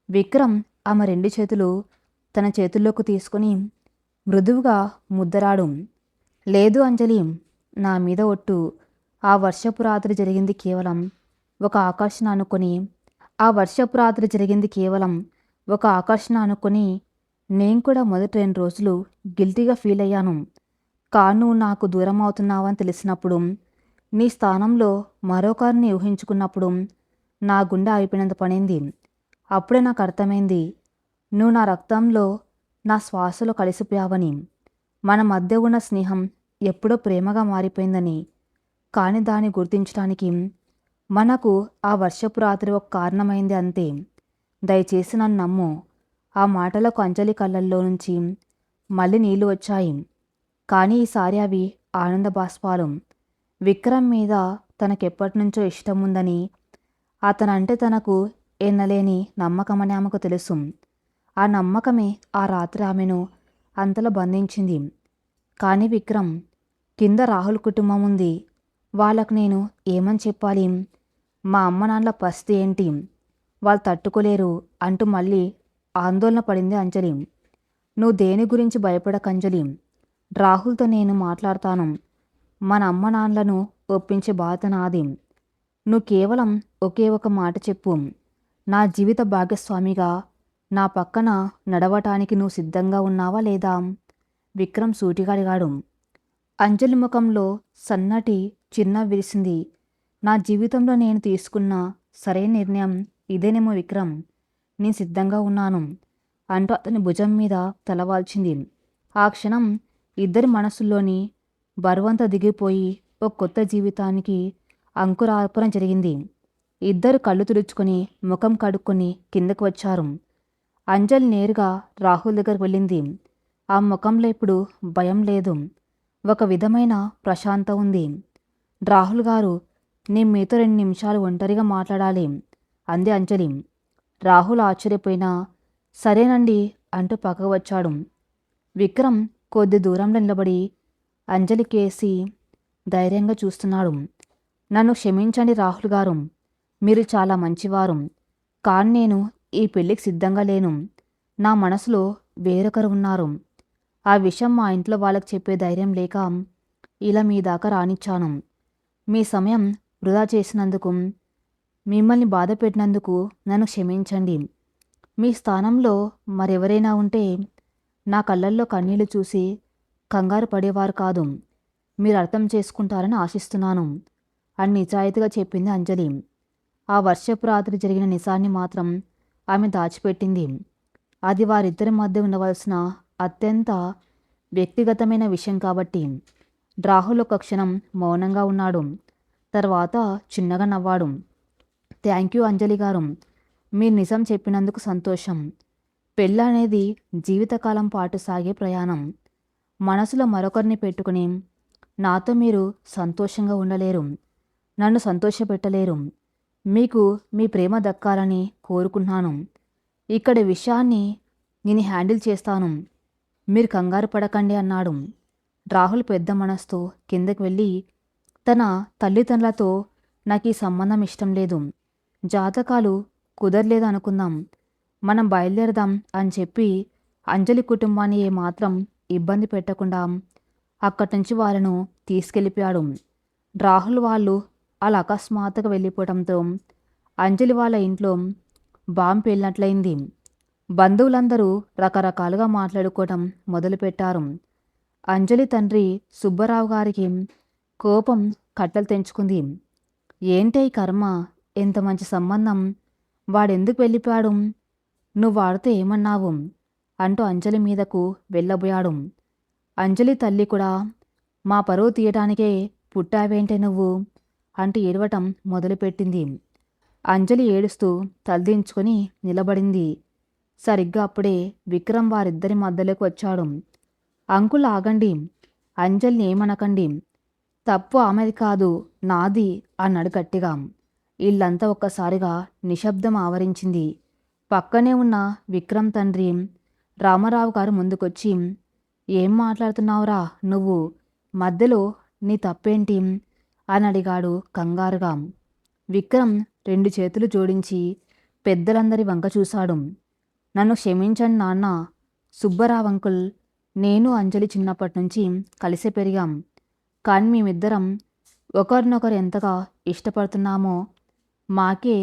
విక్రమ్ ఆమె రెండు చేతులు తన చేతుల్లోకి తీసుకుని మృదువుగా ముద్దరాడు. లేదు అంజలి, నా మీద ఒట్టు. ఆ వర్షపు రాత్రి జరిగింది కేవలం ఒక ఆకర్షణ అనుకొని ఆ వర్షపు రాత్రి జరిగింది కేవలం ఒక ఆకర్షణ అనుకొని నేను కూడా మొదటి 2 రోజులు గిల్టీగా ఫీల్ అయ్యాను. నువ్వు నాకు దూరం అవుతున్నావని తెలిసినప్పుడు, నీ స్థానంలో మరొకరిని ఊహించుకున్నప్పుడు నా గుండె ఆగిపోయినంత పడింది. అప్పుడే నాకు అర్థమైంది, నువ్వు నా రక్తంలో, నా శ్వాసలో కలిసిపోయావని. మన మధ్య ఉన్న స్నేహం ఎప్పుడో ప్రేమగా మారిపోయిందని. కానీ దాన్ని గుర్తించడానికి మనకు ఆ వర్షపు రాత్రి ఒక కారణమైంది అంతే. దయచేసి నన్ను నమ్ము. ఆ మాటలకు అంజలి కళ్ళల్లో నుంచి మళ్ళీ నీళ్లు వచ్చాయి. కానీ ఈసారి అవి ఆనంద బాష్పాలు. విక్రమ్ మీద తనకెప్పటినుంచో ఇష్టం ఉందని, అతనంటే తనకు ఎన్నలేని నమ్మకమని ఆమెకు తెలుసు. ఆ నమ్మకమే ఆ రాత్రి ఆమెను అంతలో బంధించింది. కానీ విక్రమ్, కింద రాహుల్ కుటుంబం ఉంది. వాళ్ళకు నేను ఏమని చెప్పాలి? మా అమ్మ నాన్నల పరిస్థితి ఏంటి? వాళ్ళు తట్టుకోలేరు అంటూ మళ్ళీ ఆందోళన పడింది అంజలి. నువ్వు దేని గురించి భయపడకు అంజలి. రాహుల్తో నేను మాట్లాడతాను. మన అమ్మ నాన్నలను ఒప్పించే బాధ్యత నాది. నువ్వు కేవలం ఒకే ఒక మాట చెప్పు. నా జీవిత భాగస్వామిగా నా పక్కన నడవటానికి నువ్వు సిద్ధంగా ఉన్నావా లేదా? విక్రమ్ సూటిగా అడిగాడు. అంజలి ముఖంలో సన్నటి చిన్న విరిసింది. నా జీవితంలో నేను తీసుకున్న సరైన నిర్ణయం ఇదేనేమో విక్రమ్. నేను సిద్ధంగా ఉన్నాను అంటూ అతని భుజం మీద తలవాల్చింది. ఆ క్షణం ఇద్దరి మనసుల్లోని బరువంతా దిగిపోయి ఒక కొత్త జీవితానికి అంకురార్పణ జరిగింది. ఇద్దరు కళ్ళు తుడుచుకొని ముఖం కడుక్కొని కిందకు వచ్చారు. అంజలి నేరుగా రాహుల్ దగ్గరకు వెళ్ళింది. ఆ ముఖంలో ఇప్పుడు భయం లేదు, ఒక విధమైన ప్రశాంతత ఉంది. రాహుల్ గారు, నేను మీతో 2 నిమిషాలు ఒంటరిగా మాట్లాడాలి అంది అంజలి. రాహుల్ ఆశ్చర్యపోయినా సరేనండి అంటూ పక్కకు వచ్చాడు. విక్రమ్ కొద్ది దూరంలో నిలబడి అంజలి కేసి ధైర్యంగా చూస్తున్నాడు. నన్ను క్షమించండి రాహుల్ గారు, మీరు చాలా మంచివారు. కానీ నేను ఈ పెళ్లికి సిద్ధంగా లేను. నా మనసులో వేరొకరు ఉన్నారు. ఆ విషయం మా ఇంట్లో వాళ్ళకి చెప్పే ధైర్యం లేక ఇలా మీ దాకా రానిచ్చాను. మీ సమయం వృధా చేసినందుకు, మిమ్మల్ని బాధ పెట్టినందుకు నన్ను క్షమించండి. మీ స్థానంలో మరెవరైనా ఉంటే నా కళ్ళల్లో కన్నీళ్లు చూసి కంగారు పడేవారు కాదు. మీరు అర్థం చేసుకుంటారని ఆశిస్తున్నాను అని నిజాయితీగా చెప్పింది అంజలి. ఆ వర్షపు రాత్రి జరిగిన నిజాన్ని మాత్రం ఆమె దాచిపెట్టింది. అది వారిద్దరి మధ్య ఉండవలసిన అత్యంత వ్యక్తిగతమైన విషయం కాబట్టి. రాహుల్ ఒక క్షణం మౌనంగా ఉన్నాడు. తర్వాత చిన్నగా నవ్వాడు. థ్యాంక్ యూ అంజలి గారు, మీరు నిజం చెప్పినందుకు సంతోషం. పెళ్ళి అనేది జీవితకాలం పాటు సాగే ప్రయాణం. మనసులో మరొకరిని పెట్టుకుని నాతో మీరు సంతోషంగా ఉండలేరు, నన్ను సంతోషపెట్టలేరు. మీకు మీ ప్రేమ దక్కాలని కోరుకుంటున్నాను. ఇక్కడ విషయాన్ని నేను హ్యాండిల్ చేస్తాను, మీరు కంగారు పడకండి అన్నాడు. రాహుల్ పెద్ద మనసుతో కిందకి వెళ్ళి తన తల్లిదండ్రులతో నాకు ఈ సంబంధం ఇష్టం లేదు, జాతకాలు కుదరలేదు అనుకుందాం, మనం బయలుదేరదాం అని చెప్పి అంజలి కుటుంబాన్ని ఏమాత్రం ఇబ్బంది పెట్టకుండా అక్కడి నుంచి వాళ్ళను తీసుకెళ్ళిపోయాడు. రాహుల్ వాళ్ళు అలా అకస్మాత్తుగా వెళ్ళిపోవడంతో అంజలి వాళ్ళ ఇంట్లో బాంబు పేలినట్లయింది. బంధువులందరూ రకరకాలుగా మాట్లాడుకోవటం మొదలుపెట్టారు. అంజలి తండ్రి సుబ్బారావు గారికి కోపం కట్టలు తెంచుకుంది. ఏంటే ఈ కర్మ, ఎంత మంచి సంబంధం, వాడెందుకు వెళ్ళిపోయాడు, నువ్వు వాడితో ఏమన్నావు అంటూ అంజలి మీదకు వెళ్ళబోయాడు. అంజలి తల్లి కూడా మా పరువు తీయటానికే పుట్టావేంటే నువ్వు అంటూ ఏడవటం మొదలుపెట్టింది. అంజలి ఏడుస్తూ తలదించుకొని నిలబడింది. సరిగ్గా అప్పుడే విక్రమ్ వారిద్దరి మధ్యలోకి వచ్చాడు. అంకుల్ ఆగండి, అంజలిని ఏమనకండి, తప్పు ఆమెది కాదు నాది అన్నాడు గట్టిగా. ఇల్లంతా ఒక్కసారిగా నిశ్శబ్దం ఆవరించింది. పక్కనే ఉన్న విక్రమ్ తండ్రి రామారావు గారు ముందుకొచ్చి, ఏం మాట్లాడుతున్నావురా నువ్వు, మధ్యలో నీ తప్పేంటి అని అడిగాడు కంగారుగా. విక్రమ్ 2 చేతులు జోడించి పెద్దలందరి వంక చూశాడు. నన్ను క్షమించండి నాన్న, సుబ్బారావు అంకుల్, నేను అంజలి చిన్నప్పటి నుంచి కలిసే పెరిగాం. కానీ మేమిద్దరం ఒకరినొకరు ఎంతగా ఇష్టపడుతున్నామో మాకే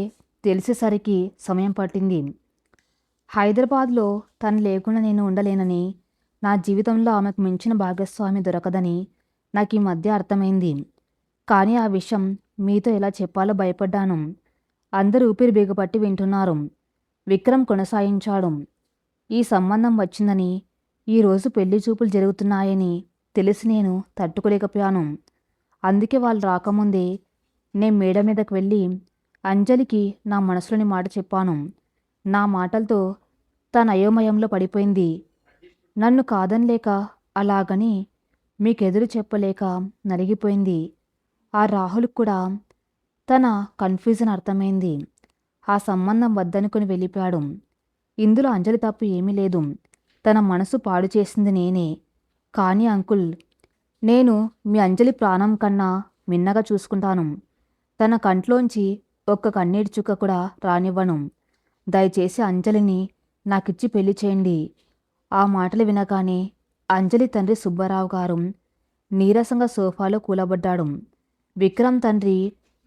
తెలిసేసరికి సమయం పట్టింది. హైదరాబాద్లో తను లేకుండా నేను ఉండలేనని, నా జీవితంలో ఆమెకు మించిన భాగస్వామి దొరకదని నాకు ఈ మధ్య అర్థమైంది. కానీ ఆ విషయం మీతో ఎలా చెప్పాలో భయపడ్డాను. అందరూ ఊపిరి బిగపట్టి వింటున్నారు. విక్రమ్ కొనసాగించాడు. ఈ సంబంధం వచ్చిందని, ఈరోజు పెళ్లి చూపులు జరుగుతున్నాయని తెలిసి నేను తట్టుకోలేకపోయాను. అందుకే వాళ్ళు రాకముందే నేను మేడ మీదకు వెళ్ళి అంజలికి నా మనసులోని మాట చెప్పాను. నా మాటలతో తన అయోమయంలో పడిపోయింది. నన్ను కాదనలేక, అలాగని మీకెదురు చెప్పలేక నలిగిపోయింది. ఆ రాహుల్ కూడా తన కన్ఫ్యూజన్ అర్థమైంది. ఆ సంబంధం వద్దనుకుని వెళ్ళిపోయాడు. ఇందులో అంజలి తప్పు ఏమీ లేదు. తన మనసు పాడు చేసింది నేనే. కానీ అంకుల్, నేను మీ అంజలి ప్రాణం కన్నా మిన్నగా చూసుకుంటాను. తన కంట్లోంచి ఒక్క కన్నీటి చుక్క కూడా రానివ్వను. దయచేసి అంజలిని నాకిచ్చి పెళ్లి చేయండి. ఆ మాటలు వినగానే అంజలి తండ్రి సుబ్బారావు గారు నీరసంగా సోఫాలో కూలబడ్డాడు. విక్రమ్ తండ్రి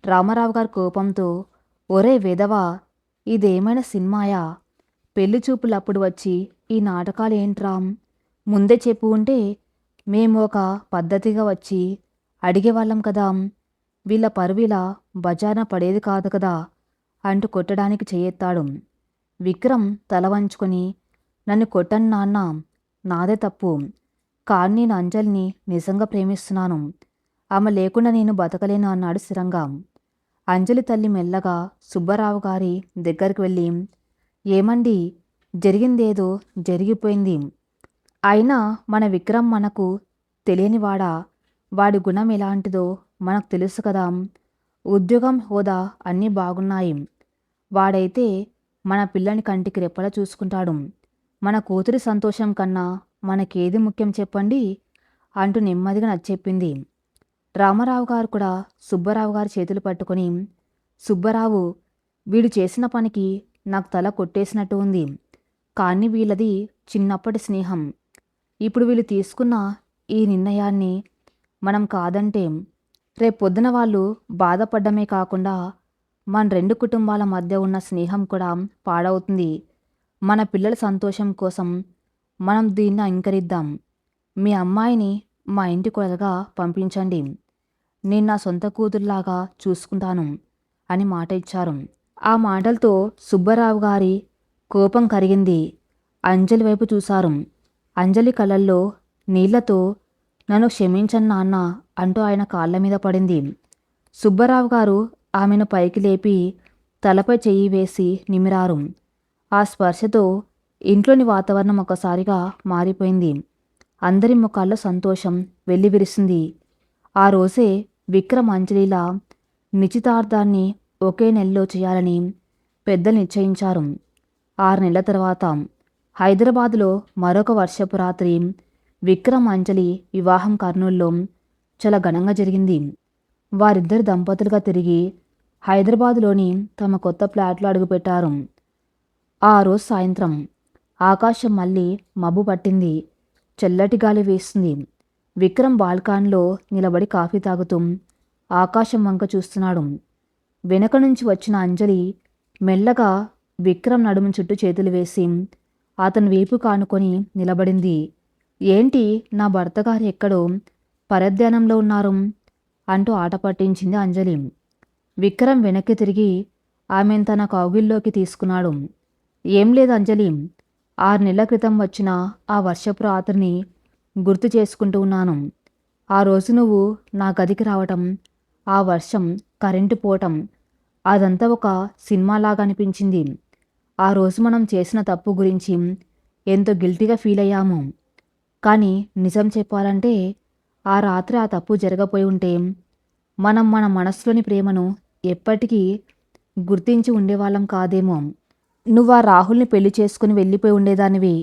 రామారావు గారు కోపంతో, ఒరే వెధవా, ఇదేమైనా సినిమాయా? పెళ్లి చూపులప్పుడు వచ్చి ఈ నాటకాలు ఏంట్రా? ముందే చెప్పు ఉంటే మేము ఒక పద్ధతిగా వచ్చి అడిగేవాళ్ళం కదా. వీళ్ళ పరువిలా బజార్న పడేది కాదు కదా అంటూ కొట్టడానికి చెయ్యెత్తాడు. విక్రమ్ తల వంచుకొని, నన్ను కొట్టను నాన్న, నాదే తప్పు. కానీ నేను అంజలిని నిజంగా ప్రేమిస్తున్నాను. ఆమె లేకుండా నేను బతకలేను అన్నాడు స్థిరంగా. అంజలి తల్లి మెల్లగా సుబ్బారావు గారి దగ్గరికి వెళ్ళి, ఏమండి, జరిగిందేదో జరిగిపోయింది. అయినా మన విక్రమ్ మనకు తెలియనివాడా? వాడి గుణం ఎలాంటిదో మనకు తెలుసు కదా. ఉద్యోగం, హోదా అన్నీ బాగున్నాయి. వాడైతే మన పిల్లని కంటికి రెప్పలా చూసుకుంటాడు. మన కూతురి సంతోషం కన్నా మనకేది ముఖ్యం చెప్పండి అంటూ నెమ్మదిగా నచ్చెప్పింది. రామారావు గారు కూడా సుబ్బారావు గారి చేతులు పట్టుకొని, సుబ్బారావు, వీడు చేసిన పనికి నాకు తల కొట్టేసినట్టు ఉంది. కానీ వీళ్ళది చిన్నప్పటి స్నేహం. ఇప్పుడు వీళ్ళు తీసుకున్న ఈ నిర్ణయాన్ని మనం కాదంటే రేపొద్దున వాళ్ళు బాధపడ్డమే కాకుండా మన రెండు కుటుంబాల మధ్య ఉన్న స్నేహం కూడా పాడవుతుంది. మన పిల్లల సంతోషం కోసం మనం దీన్ని అంగీకరిద్దాం. మీ అమ్మాయిని మా ఇంటి కోడలుగా పంపించండి. నేను నా సొంత కూతురులాగా చూసుకుంటాను అని మాట ఇచ్చారు. ఆ మాటలతో సుబ్బారావు గారి కోపం కరిగింది. అంజలి వైపు చూశారు. అంజలి కళ్ళల్లో నీళ్లతో, నన్ను క్షమించండి నాన్న అంటూ ఆయన కాళ్ళ మీద పడింది. సుబ్బారావు గారు ఆమెను పైకి లేపి తలపై చెయ్యి వేసి నిమిరారు. ఆ స్పర్శతో ఇంట్లోని వాతావరణం ఒకసారిగా మారిపోయింది. అందరి ముఖాల్లో సంతోషం వెల్లివిరిసింది. ఆ రోజే విక్రమ్ అంజలిల నిశ్చితార్థాన్ని ఒకే నెలలో చేయాలని పెద్దలు నిశ్చయించారు. 6 నెలల తర్వాత హైదరాబాదులో మరొక వర్షపు రాత్రి విక్రమ్ అంజలి వివాహం కర్నూల్లో చాలా ఘనంగా జరిగింది. వారిద్దరు దంపతులుగా తిరిగి హైదరాబాదులోని తమ కొత్త ఫ్లాట్లో అడుగుపెట్టారు. ఆ రోజు సాయంత్రం ఆకాశం మళ్ళీ మబ్బు పట్టింది. చల్లటి గాలి వేస్తుంది. విక్రమ్ బాల్కాన్లో నిలబడి కాఫీ తాగుతూ ఆకాశం వంక చూస్తున్నాడు. వెనక నుంచి వచ్చిన అంజలి మెల్లగా విక్రమ్ నడుము చుట్టూ చేతులు వేసి అతని వీపు కానుకొని నిలబడింది. ఏంటి, నా భర్తగారు ఎక్కడో పరధ్యానంలో ఉన్నారు అంటూ ఆట పట్టించింది అంజలి. విక్రమ్ వెనక్కి తిరిగి ఆమెను తన కౌగిల్లోకి తీసుకున్నాడు. ఏం లేదు అంజలి, 6 నెలల క్రితం వచ్చిన ఆ వర్షపు రాత్రిని గుర్తు చేసుకుంటూ ఉన్నాను. ఆ రోజు నువ్వు నా గదికి రావటం, ఆ వర్షం, కరెంటు పోవటం, అదంతా ఒక సినిమాలాగా అనిపించింది. ఆ రోజు మనం చేసిన తప్పు గురించి ఎంతో గిల్టీగా ఫీల్ అయ్యాము. కానీ నిజం చెప్పాలంటే ఆ రాత్రి ఆ తప్పు జరగపోయి ఉంటే మనం మన మనసులోని ప్రేమను ఎప్పటికీ గుర్తించి ఉండేవాళ్ళం కాదేమో. నువ్వు ఆ రాహుల్ని పెళ్లి చేసుకుని వెళ్ళిపోయి ఉండేదానివి.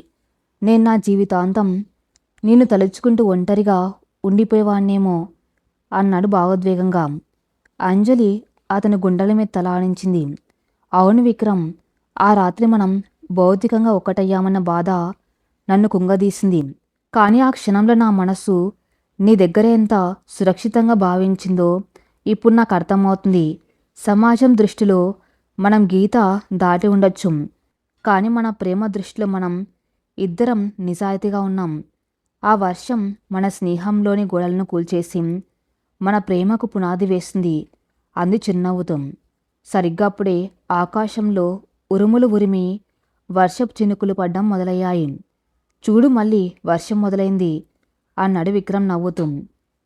నేను నా జీవితాంతం నిన్ను తలుచుకుంటూ ఒంటరిగా ఉండిపోయేవాణ్ణేమో అన్నాడు భావోద్వేగంగా. అంజలి అతని గుండెల మీద తల ఆనించింది. అవును విక్రమ్, ఆ రాత్రి మనం భౌతికంగా ఒక్కటయ్యామన్న బాధ నన్ను కుంగదీసింది. కానీ ఆ క్షణంలో నా మనసు నీ దగ్గర ఎంత సురక్షితంగా భావించిందో ఇప్పుడు నాకు అర్థమవుతుంది. సమాజం దృష్టిలో మనం గీత దాటి ఉండొచ్చు. కానీ మన ప్రేమ దృష్టిలో మనం ఇద్దరం నిజాయితీగా ఉన్నాం. ఆ వర్షం మన స్నేహంలోని గోడలను కూల్చేసి మన ప్రేమకు పునాది వేసింది అంది చిరునవ్వుతో. సరిగ్గా అప్పుడే ఆకాశంలో ఉరుములు ఉరిమి వర్షపు చినుకులు పడ్డం మొదలయ్యాయి. చూడు మళ్ళీ వర్షం మొదలైంది అన్నాడు విక్రమ్ నవ్వుతూ.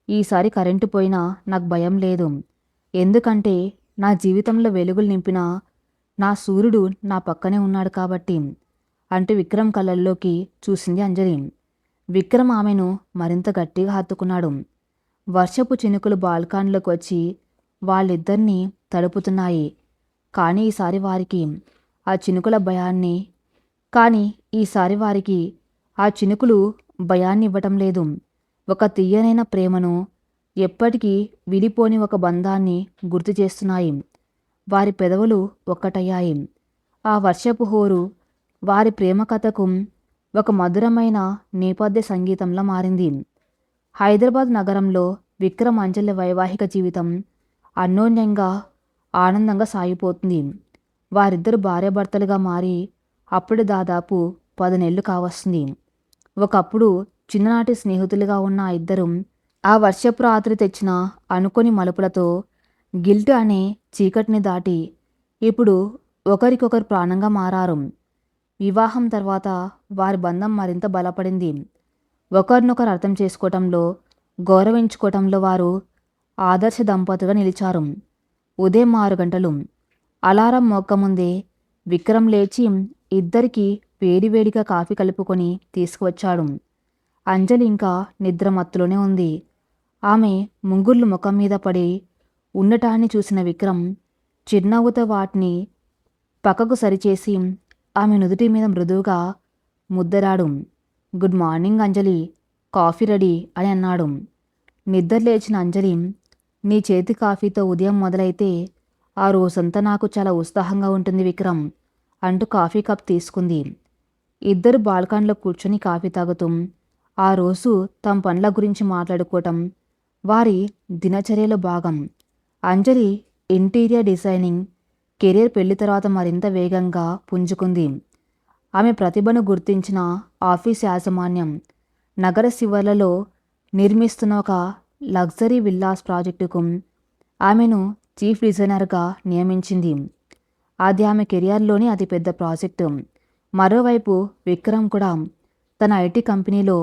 ఈసారి కరెంటు పోయినా నాకు భయం లేదు. ఎందుకంటే నా జీవితంలో వెలుగులు నింపిన నా సూర్యుడు నా పక్కనే ఉన్నాడు కాబట్టి అంటూ విక్రమ్ కళ్ళల్లోకి చూసింది అంజలి. విక్రమ్ ఆమెను మరింత గట్టిగా హత్తుకున్నాడు. వర్షపు చినుకులు బాల్కాన్లోకి వచ్చి వాళ్ళిద్దరినీ తడుపుతున్నాయి. కానీ ఈసారి వారికి ఆ చినుకుల భయాన్ని కానీ ఈసారి వారికి ఆ చినుకులు భయాన్ని ఇవ్వటం లేదు. ఒక తీయనైన ప్రేమను, ఎప్పటికీ విడిపోని ఒక బంధాన్ని గుర్తు చేస్తున్నాయి. వారి పెదవులు ఒక్కటయ్యాయి. ఆ వర్షపు హోరు వారి ప్రేమ కథకు ఒక మధురమైన నేపథ్య సంగీతంలా మారింది. హైదరాబాద్ నగరంలో విక్రమ్ అంజలి వైవాహిక జీవితం అన్యోన్యంగా ఆనందంగా సాగిపోతుంది. వారిద్దరు భార్యాభర్తలుగా మారి అప్పుడు దాదాపు 10 నెలలు కావస్తుంది. ఒకప్పుడు చిన్ననాటి స్నేహితులుగా ఉన్న ఆ ఇద్దరు ఆ వర్షపు రాత్రి తెచ్చిన అనుకోని మలుపులతో గిల్ట్ అనే చీకటిని దాటి ఇప్పుడు ఒకరికొకరు ప్రాణంగా మారారు. వివాహం తర్వాత వారి బంధం మరింత బలపడింది. ఒకరినొకరు అర్థం చేసుకోవటంలో, గౌరవించుకోవటంలో వారు ఆదర్శ దంపతులుగా నిలిచారు. ఉదయం 6 గంటలు అలారం మోకముందే విక్రమ్ లేచి ఇద్దరికీ వేడివేడిగా కాఫీ కలుపుకొని తీసుకువచ్చాడు. అంజలి ఇంకా నిద్రమత్తులోనే ఉంది. ఆమె ముంగుర్లు ముఖం మీద పడి ఉండటాన్ని చూసిన విక్రమ్ చిరునవ్వుతో వాటిని పక్కకు సరిచేసి ఆమె నుదుటి మీద మృదువుగా ముద్దరాడు. గుడ్ మార్నింగ్ అంజలి, కాఫీ రెడీ అని అన్నాడు. నిద్ర లేచిన అంజలి, నీ చేతి కాఫీతో ఉదయం మొదలైతే ఆ రోజంతా నాకు చాలా ఉత్సాహంగా ఉంటుంది విక్రమ్ అంటూ కాఫీ కప్ తీసుకుంది. ఇద్దరు బాల్కాన్లో కూర్చొని కాఫీ తాగుతూ ఆ రోజు తమ పనుల గురించి మాట్లాడుకోవటం వారి దినచర్యలో భాగం. అంజలి ఇంటీరియర్ డిజైనింగ్ కెరీర్ పెళ్లి తర్వాత మరింత వేగంగా పుంజుకుంది. ఆమె ప్రతిభను గుర్తించిన ఆఫీస్ యాజమాన్యం నగర శివార్లలో నిర్మిస్తున్న ఒక లగ్జరీ విల్లాస్ ప్రాజెక్టుకు ఆమెను చీఫ్ డిజైనర్గా నియమించింది. అది ఆమె కెరియర్లోని అతిపెద్ద ప్రాజెక్టు. మరోవైపు విక్రమ్ కూడా తన ఐటీ కంపెనీలో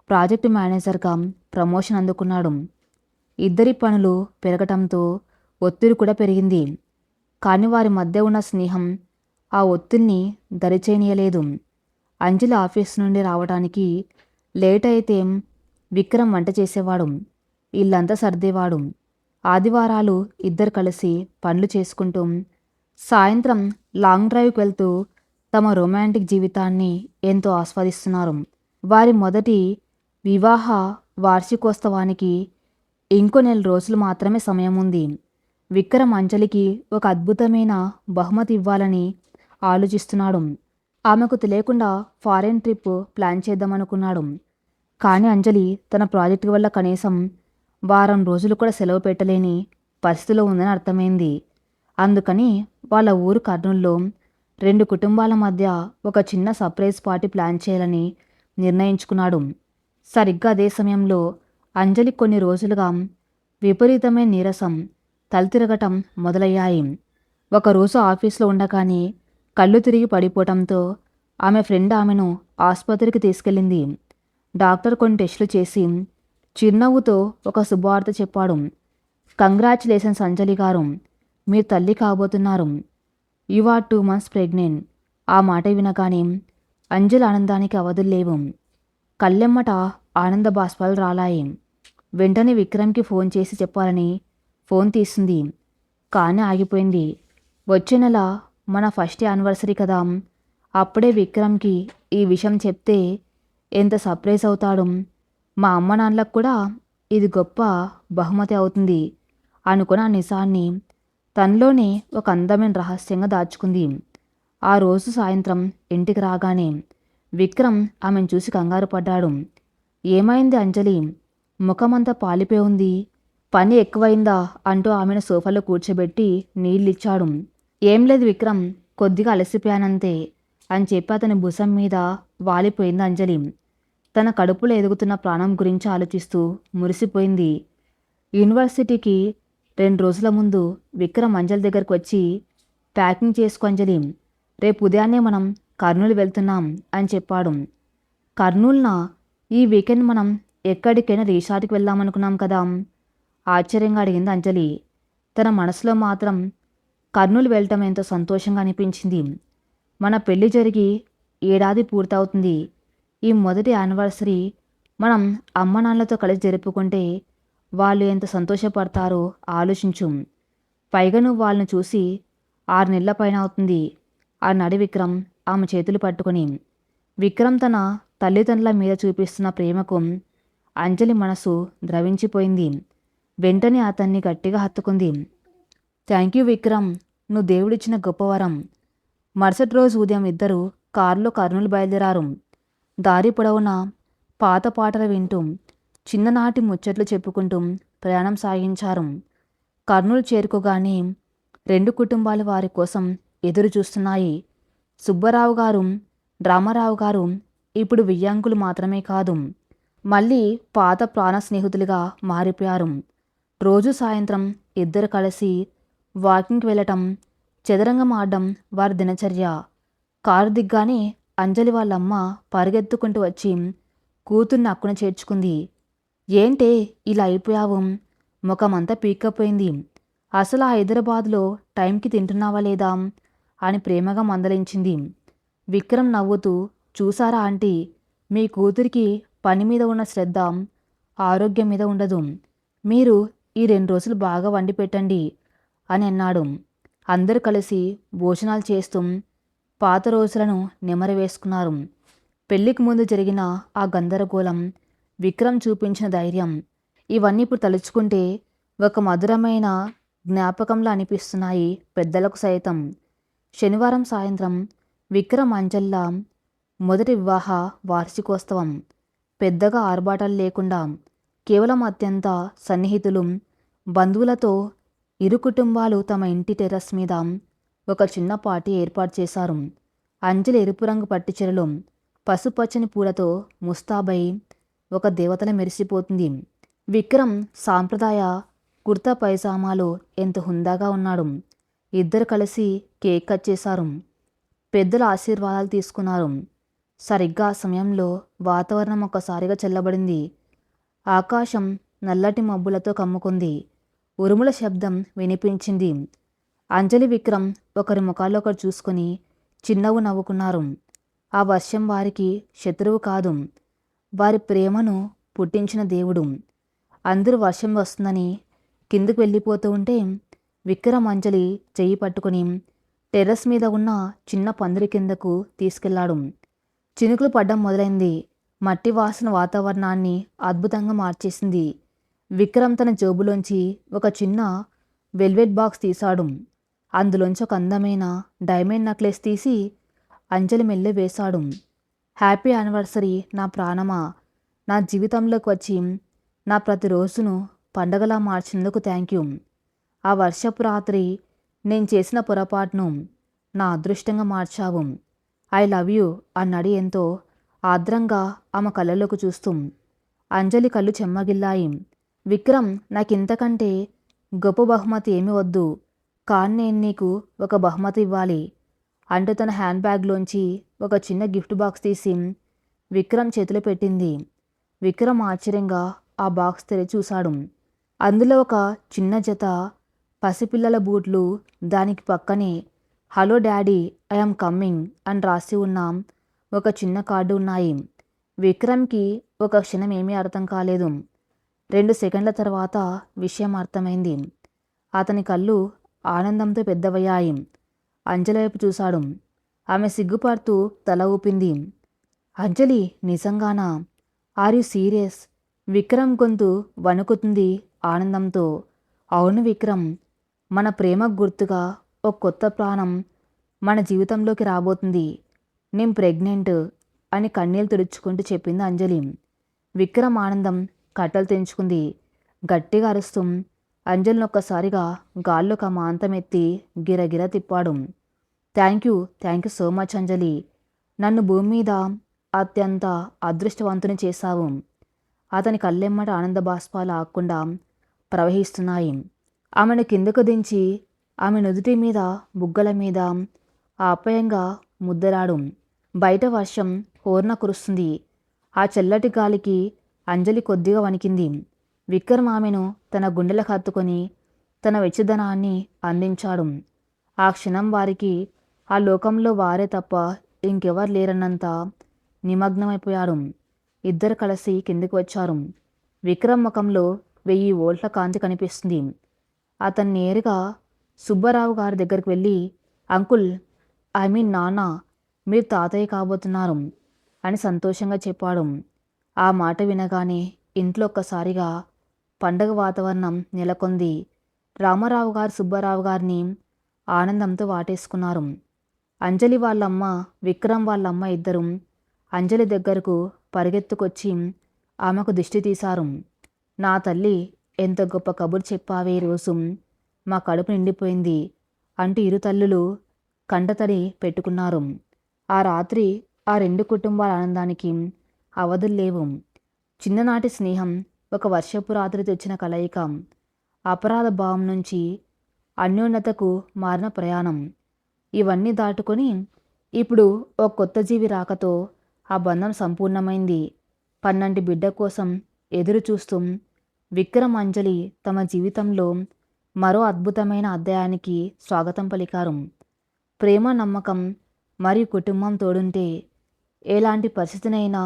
ప్రాజెక్టు మేనేజర్గా ప్రమోషన్ అందుకున్నాడు. ఇద్దరి పనులు పెరగటంతో ఒత్తిడి కూడా పెరిగింది. కానీ వారి మధ్య ఉన్న స్నేహం ఆ ఒత్తిడిని దరిచేయనీయలేదు. అంజలి ఆఫీస్ నుండి రావడానికి లేట్ అయితే విక్రమ్ వంట చేసేవాడు, ఇల్లంతా సర్దేవాడు. ఆదివారాలు ఇద్దరు కలిసి పనులు చేసుకుంటూ సాయంత్రం లాంగ్ డ్రైవ్కి వెళ్తూ తమ రొమాంటిక్ జీవితాన్ని ఎంతో ఆస్వాదిస్తున్నారు. వారి మొదటి వివాహ వార్షికోత్సవానికి ఇంకో 4 రోజులు మాత్రమే సమయం ఉంది. విక్రమ్ అంజలికి ఒక అద్భుతమైన బహుమతి ఇవ్వాలని ఆలోచిస్తున్నాడు. ఆమెకు తెలియకుండా ఫారెన్ ట్రిప్ ప్లాన్ చేద్దామనుకున్నాడు. కానీ అంజలి తన ప్రాజెక్టు వల్ల కనీసం వారం రోజులు కూడా సెలవు పెట్టలేని పరిస్థితిలో ఉందని అర్థమైంది. అందుకని వాళ్ళ ఊరు కర్నూల్లో 2 కుటుంబాల మధ్య ఒక చిన్న సర్ప్రైజ్ పార్టీ ప్లాన్ చేయాలని నిర్ణయించుకున్నాడు. సరిగ్గా అదే సమయంలో అంజలి కొన్ని రోజులుగా విపరీతమైన నీరసం, తలతిరగటం మొదలయ్యాయి. ఒకరోజు ఆఫీస్లో ఉండగానే కళ్ళు తిరిగి పడిపోవటంతో ఆమె ఫ్రెండ్ ఆమెను ఆసుపత్రికి తీసుకెళ్ళింది. డాక్టర్ కొన్ని టెస్టులు చేసి చిరునవ్వుతో ఒక శుభవార్త చెప్పాడు. కంగ్రాచులేషన్స్ అంజలి గారు, మీరు తల్లి కాబోతున్నారు. You are 2 months pregnant. ఆ మాట వినగానే అంజలి ఆనందానికి అవధులు లేవు. కళ్ళెమ్మట ఆనంద బాష్పాలు రాలాయి. వెంటనే విక్రమ్కి ఫోన్ చేసి చెప్పాలని ఫోన్ తీసింది. కానీ ఆగిపోయింది. వచ్చే నెల మన ఫస్ట్ యానివర్సరీ కదా, అప్పుడే విక్రమ్కి ఈ విషయం చెప్తే ఎంత సర్ప్రైజ్ అవుతాడు. మా అమ్మ నాన్నలకు కూడా ఇది గొప్ప బహుమతి అవుతుంది అనుకున్న ఆ నిజాన్ని తనలోనే ఒక అందమైన రహస్యంగా దాచుకుంది. ఆ రోజు సాయంత్రం ఇంటికి రాగానే విక్రమ్ ఆమెను చూసి కంగారు పడ్డాడు. ఏమైంది అంజలి? ముఖమంతా పాలిపోయి ఉంది. పని ఎక్కువైందా అంటూ ఆమెను సోఫాలో కూర్చోబెట్టి నీళ్ళిచ్చాడు. ఏం లేదు విక్రమ్, కొద్దిగా అలసిపోయానంతే అని చెప్పి అతని భుజం మీద వాలిపోయింది అంజలి. తన కడుపులో ఎదుగుతున్న ప్రాణం గురించి ఆలోచిస్తూ మురిసిపోయింది. యూనివర్సిటీకి 2 రోజుల ముందు విక్రమ్ అంజలి దగ్గరకు వచ్చి, ప్యాకింగ్ చేసుకో అంజలి, రేపు ఉదయాన్నే మనం కర్నూలు వెళ్తున్నాం అని చెప్పాడు. కర్నూల్నా? ఈ వీకెండ్ మనం ఎక్కడికైనా రిసార్ట్కి వెళ్దామనుకున్నాం కదా? ఆశ్చర్యంగా అడిగింది అంజలి. తన మనసులో మాత్రం కర్నూలు వెళ్ళటం ఎంతో సంతోషంగా అనిపించింది. మన పెళ్లి జరిగి ఏడాది పూర్తవుతుంది. ఈ మొదటి యానివర్సరీ మనం అమ్మ నాన్నలతో కలిసి జరుపుకుంటే వాళ్ళు ఎంత సంతోషపడతారో ఆలోచించు. పైగా నువ్వు వాళ్ళని చూసి 6 నెలల పైన అవుతుంది అన్నాడు విక్రమ్ ఆమె చేతులు పట్టుకొని. విక్రమ్ తన తల్లిదండ్రుల మీద చూపిస్తున్న ప్రేమకు అంజలి మనసు ద్రవించిపోయింది. వెంటనే అతన్ని గట్టిగా హత్తుకుంది. థ్యాంక్ యూ విక్రమ్, నువ్వు దేవుడిచ్చిన గొప్పవరం. మరుసటి రోజు ఉదయం ఇద్దరు కారులో కర్నూలు బయలుదేరారు. దారి పొడవునా పాత పాటలు వింటూ, చిన్ననాటి ముచ్చట్లు చెప్పుకుంటూ ప్రయాణం సాగించారు. కర్నూలు చేరుకోగానే 2 కుటుంబాలు వారి కోసం ఎదురు చూస్తున్నాయి. సుబ్బారావు గారు, రామారావు గారు ఇప్పుడు వియ్యాంకులు మాత్రమే కాదు, మళ్ళీ పాత ప్రాణ స్నేహితులుగా మారిపోయారు. రోజు సాయంత్రం ఇద్దరు కలిసి వాకింగ్కి వెళ్ళటం, చదరంగం ఆడడం వారి దినచర్య. కారు దిగ్గానే అంజలి వాళ్ళమ్మ పరిగెత్తుకుంటూ వచ్చి కూతుర్ని అక్కున చేర్చుకుంది. ఏంటే ఇలా అయిపోయావు? ముఖమంతా పీక్కపోయింది. అసలు ఆ హైదరాబాద్లో టైంకి తింటున్నావా లేదా అని ప్రేమగా మందలించింది. విక్రమ్ నవ్వుతూ, చూసారా ఆంటీ, మీ కూతురికి పని మీద ఉన్న శ్రద్ధ ఆరోగ్యం మీద ఉండదు. మీరు ఈ 2 రోజులు బాగా వండి పెట్టండి అని అన్నాడు. అందరూ కలిసి భోజనాలు చేస్తూ పాత రోజులను నెమరు వేసుకున్నారు. పెళ్లికి ముందు జరిగిన ఆ గందరగోళం, విక్రమ్ చూపించిన ధైర్యం, ఇవన్నీ ఇప్పుడు తలుచుకుంటే ఒక మధురమైన జ్ఞాపకంలా అనిపిస్తున్నాయి పెద్దలకు సైతం. శనివారం సాయంత్రం విక్రమ్ అంజల్ల మొదటి వివాహ వార్షికోత్సవం. పెద్దగా ఆర్భాటాలు లేకుండా కేవలం అత్యంత సన్నిహితులు, బంధువులతో ఇరు కుటుంబాలు తమ ఇంటి టెర్రస్ మీద ఒక చిన్న పార్టీ ఏర్పాటు చేశారు. అంజలి ఎరుపు రంగు పట్టుచీరలో పసుపచ్చని పూలతో ముస్తాబై ఒక దేవతల మెరిసిపోతుంది. విక్రమ్ సాంప్రదాయ కుర్తా పైజామాలో ఎంత హుందాగా ఉన్నాడు. ఇద్దరు కలిసి కేక్ కట్ చేశారు. పెద్దల ఆశీర్వాదాలు తీసుకున్నారు. సరిగ్గా ఆ సమయంలో వాతావరణం ఒక్కసారిగా చల్లబడింది. ఆకాశం నల్లటి మబ్బులతో కమ్ముకుంది. ఉరుముల శబ్దం వినిపించింది. అంజలి, విక్రమ్ ఒకరి ముఖాల్లో ఒకరు చూసుకొని చిన్నగా నవ్వుకున్నారు. ఆ వర్షం వారికి శత్రువు కాదు, వారి ప్రేమను పుట్టించిన దేవుడు. అందరూ వర్షం వస్తుందని కిందకు వెళ్ళిపోతూ ఉంటే విక్రమ్ అంజలి చెయ్యి పట్టుకొని టెర్రస్ మీద ఉన్న చిన్న పందిరి కిందకు తీసుకెళ్లాడు. చినుకులు పడ్డం మొదలైంది. మట్టి వాసన వాతావరణాన్ని అద్భుతంగా మార్చేసింది. విక్రమ్ తన జేబులోంచి ఒక చిన్న వెల్వెట్ బాక్స్ తీశాడు. అందులోంచి ఒక అందమైన డైమండ్ నెక్లెస్ తీసి అంజలి మెల్లె వేశాడు. హ్యాపీ యానివర్సరీ నా ప్రాణమా, నా జీవితంలోకి వచ్చి నా ప్రతిరోజును పండగలా మార్చినందుకు థ్యాంక్ యూ. ఆ వర్షపు రాత్రి నేను చేసిన పొరపాటును నా అదృష్టంగా మార్చావు. ఐ లవ్ యూ అన్నాడు ఎంతో ఆర్ద్రంగా ఆమె కళ్ళలోకి చూస్తూ. అంజలి కళ్ళు చెమ్మగిల్లాయి. విక్రమ్, నాకింతకంటే గొప్ప బహుమతి ఏమీ వద్దు, కానీ నేను నీకు ఒక బహుమతి ఇవ్వాలి అంటూ తన హ్యాండ్ బ్యాగ్లోంచి ఒక చిన్న గిఫ్ట్ బాక్స్ తీసి విక్రమ్ చేతిలో పెట్టింది. విక్రమ్ ఆశ్చర్యంగా ఆ బాక్స్ తెరిచి చూశాడు. అందులో ఒక చిన్న జత పసిపిల్లల బూట్లు, దానికి పక్కనే హలో డాడీ, ఐఎమ్ కమ్మింగ్ అని రాసి ఉన్న ఒక చిన్న కార్డు ఉన్నాయి. విక్రమ్కి ఒక క్షణం ఏమీ అర్థం కాలేదు. 2 సెకండ్ల తర్వాత విషయం అర్థమైంది. అతని కళ్ళు ఆనందంతో పెద్దవయ్యాయి. అంజలి వైపు చూశాడు. ఆమె సిగ్గుపడుతూ తల ఊపింది. అంజలి, నిజంగానా? Are you serious? విక్రమ్ గొంతు వణుకుతుంది ఆనందంతో. అవును విక్రమ్, మన ప్రేమకు గుర్తుగా ఒక కొత్త ప్రాణం మన జీవితంలోకి రాబోతుంది. నేను ప్రెగ్నెంట్ అని కన్నీళ్ళు తుడుచుకుంటూ చెప్పింది అంజలి. విక్రమ్ ఆనందం కట్టలు తెంచుకుంది. గట్టిగా అరుస్తూ అంజలిని ఒక్కసారిగా గాల్లోకి ఆ మాంతం ఎత్తి గిరగిర తిప్పాడు. థ్యాంక్ యూ సో మచ్ అంజలి. నన్ను భూమి మీద అత్యంత అదృష్టవంతుని చేశావు. అతని కళ్ళెమ్మట ఆనంద బాష్పాలు ఆగకుండా ప్రవహిస్తున్నాయి. ఆమెను కిందకు దించి ఆమె నుదుటి మీద బుగ్గల మీద ఆప్యాయంగా ముద్దలాడు. బయట వర్షం హోర్న కురుస్తుంది. ఆ చల్లటి గాలికి అంజలి కొద్దిగా వణికింది. విక్రమ్ ఆమెను తన గుండెలకు హత్తుకొని తన వెచ్చదనాన్ని అందించాడు. ఆ క్షణం వారికి ఆ లోకంలో వారే తప్ప ఇంకెవరు లేరన్నంత నిమగ్నమైపోయాడు. ఇద్దరు కలిసి కిందికి వచ్చారు. విక్రమ్ ముఖంలో 1000 వోల్ట్ల కాంతి కనిపిస్తుంది. అతను నేరుగా సుబ్బారావు గారి దగ్గరికి వెళ్ళి, అంకుల్, ఐ మీన్ నాన్న, మీరు తాతయ్య కాబోతున్నారు అని సంతోషంగా చెప్పాడు. ఆ మాట వినగానే ఇంట్లో ఒక్కసారిగా పండగ వాతావరణం నెలకొంది. రామారావు గారు సుబ్బారావు గారిని ఆనందంతో వాటేసుకున్నారు. అంజలి వాళ్ళమ్మ, విక్రమ్ వాళ్ళమ్మ ఇద్దరు అంజలి దగ్గరకు పరిగెత్తుకొచ్చి ఆమెకు దిష్టి తీశారు. నా తల్లి, ఎంత గొప్ప కబురు చెప్పావే రోజు, మా కడుపు నిండిపోయింది అంటూ ఇరు తల్లులు కంటతడి పెట్టుకున్నారు. ఆ రాత్రి ఆ 2 కుటుంబాల ఆనందానికి అవధులు లేవు. చిన్ననాటి స్నేహం ఒక వర్షపు రాత్రి తెచ్చిన కలయిక. అపరాధ భావం నుంచి అన్యోన్యతకు మారిన ప్రయాణం. ఇవన్నీ దాటుకొని ఇప్పుడు ఓ కొత్త జీవి రాకతో ఆ బంధం సంపూర్ణమైంది. పన్నంటి బిడ్డ కోసం ఎదురు చూస్తూ విక్రమ్, అంజలి తమ జీవితంలో మరో అద్భుతమైన అధ్యాయానికి స్వాగతం పలికారు. ప్రేమ, నమ్మకం మరియు కుటుంబం తోడుంటే ఎలాంటి పరిస్థితినైనా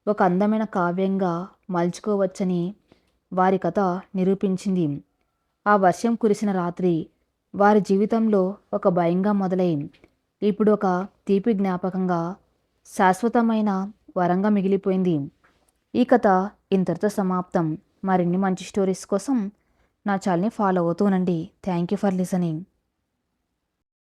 ఒక అందమైన కావ్యంగా మలుచుకోవచ్చని వారి కథ నిరూపించింది. ఆ వర్షం కురిసిన రాత్రి వారి జీవితంలో ఒక భయంగా మొదలై ఇప్పుడు ఒక తీపి జ్ఞాపకంగా, శాశ్వతమైన వరంగా మిగిలిపోయింది. ఈ కథ ఇంతటితో సమాప్తం. మరిన్ని మంచి స్టోరీస్ కోసం నా ఛానల్ని ఫాలో అవుతూ ఉండండి. Thank you for listening.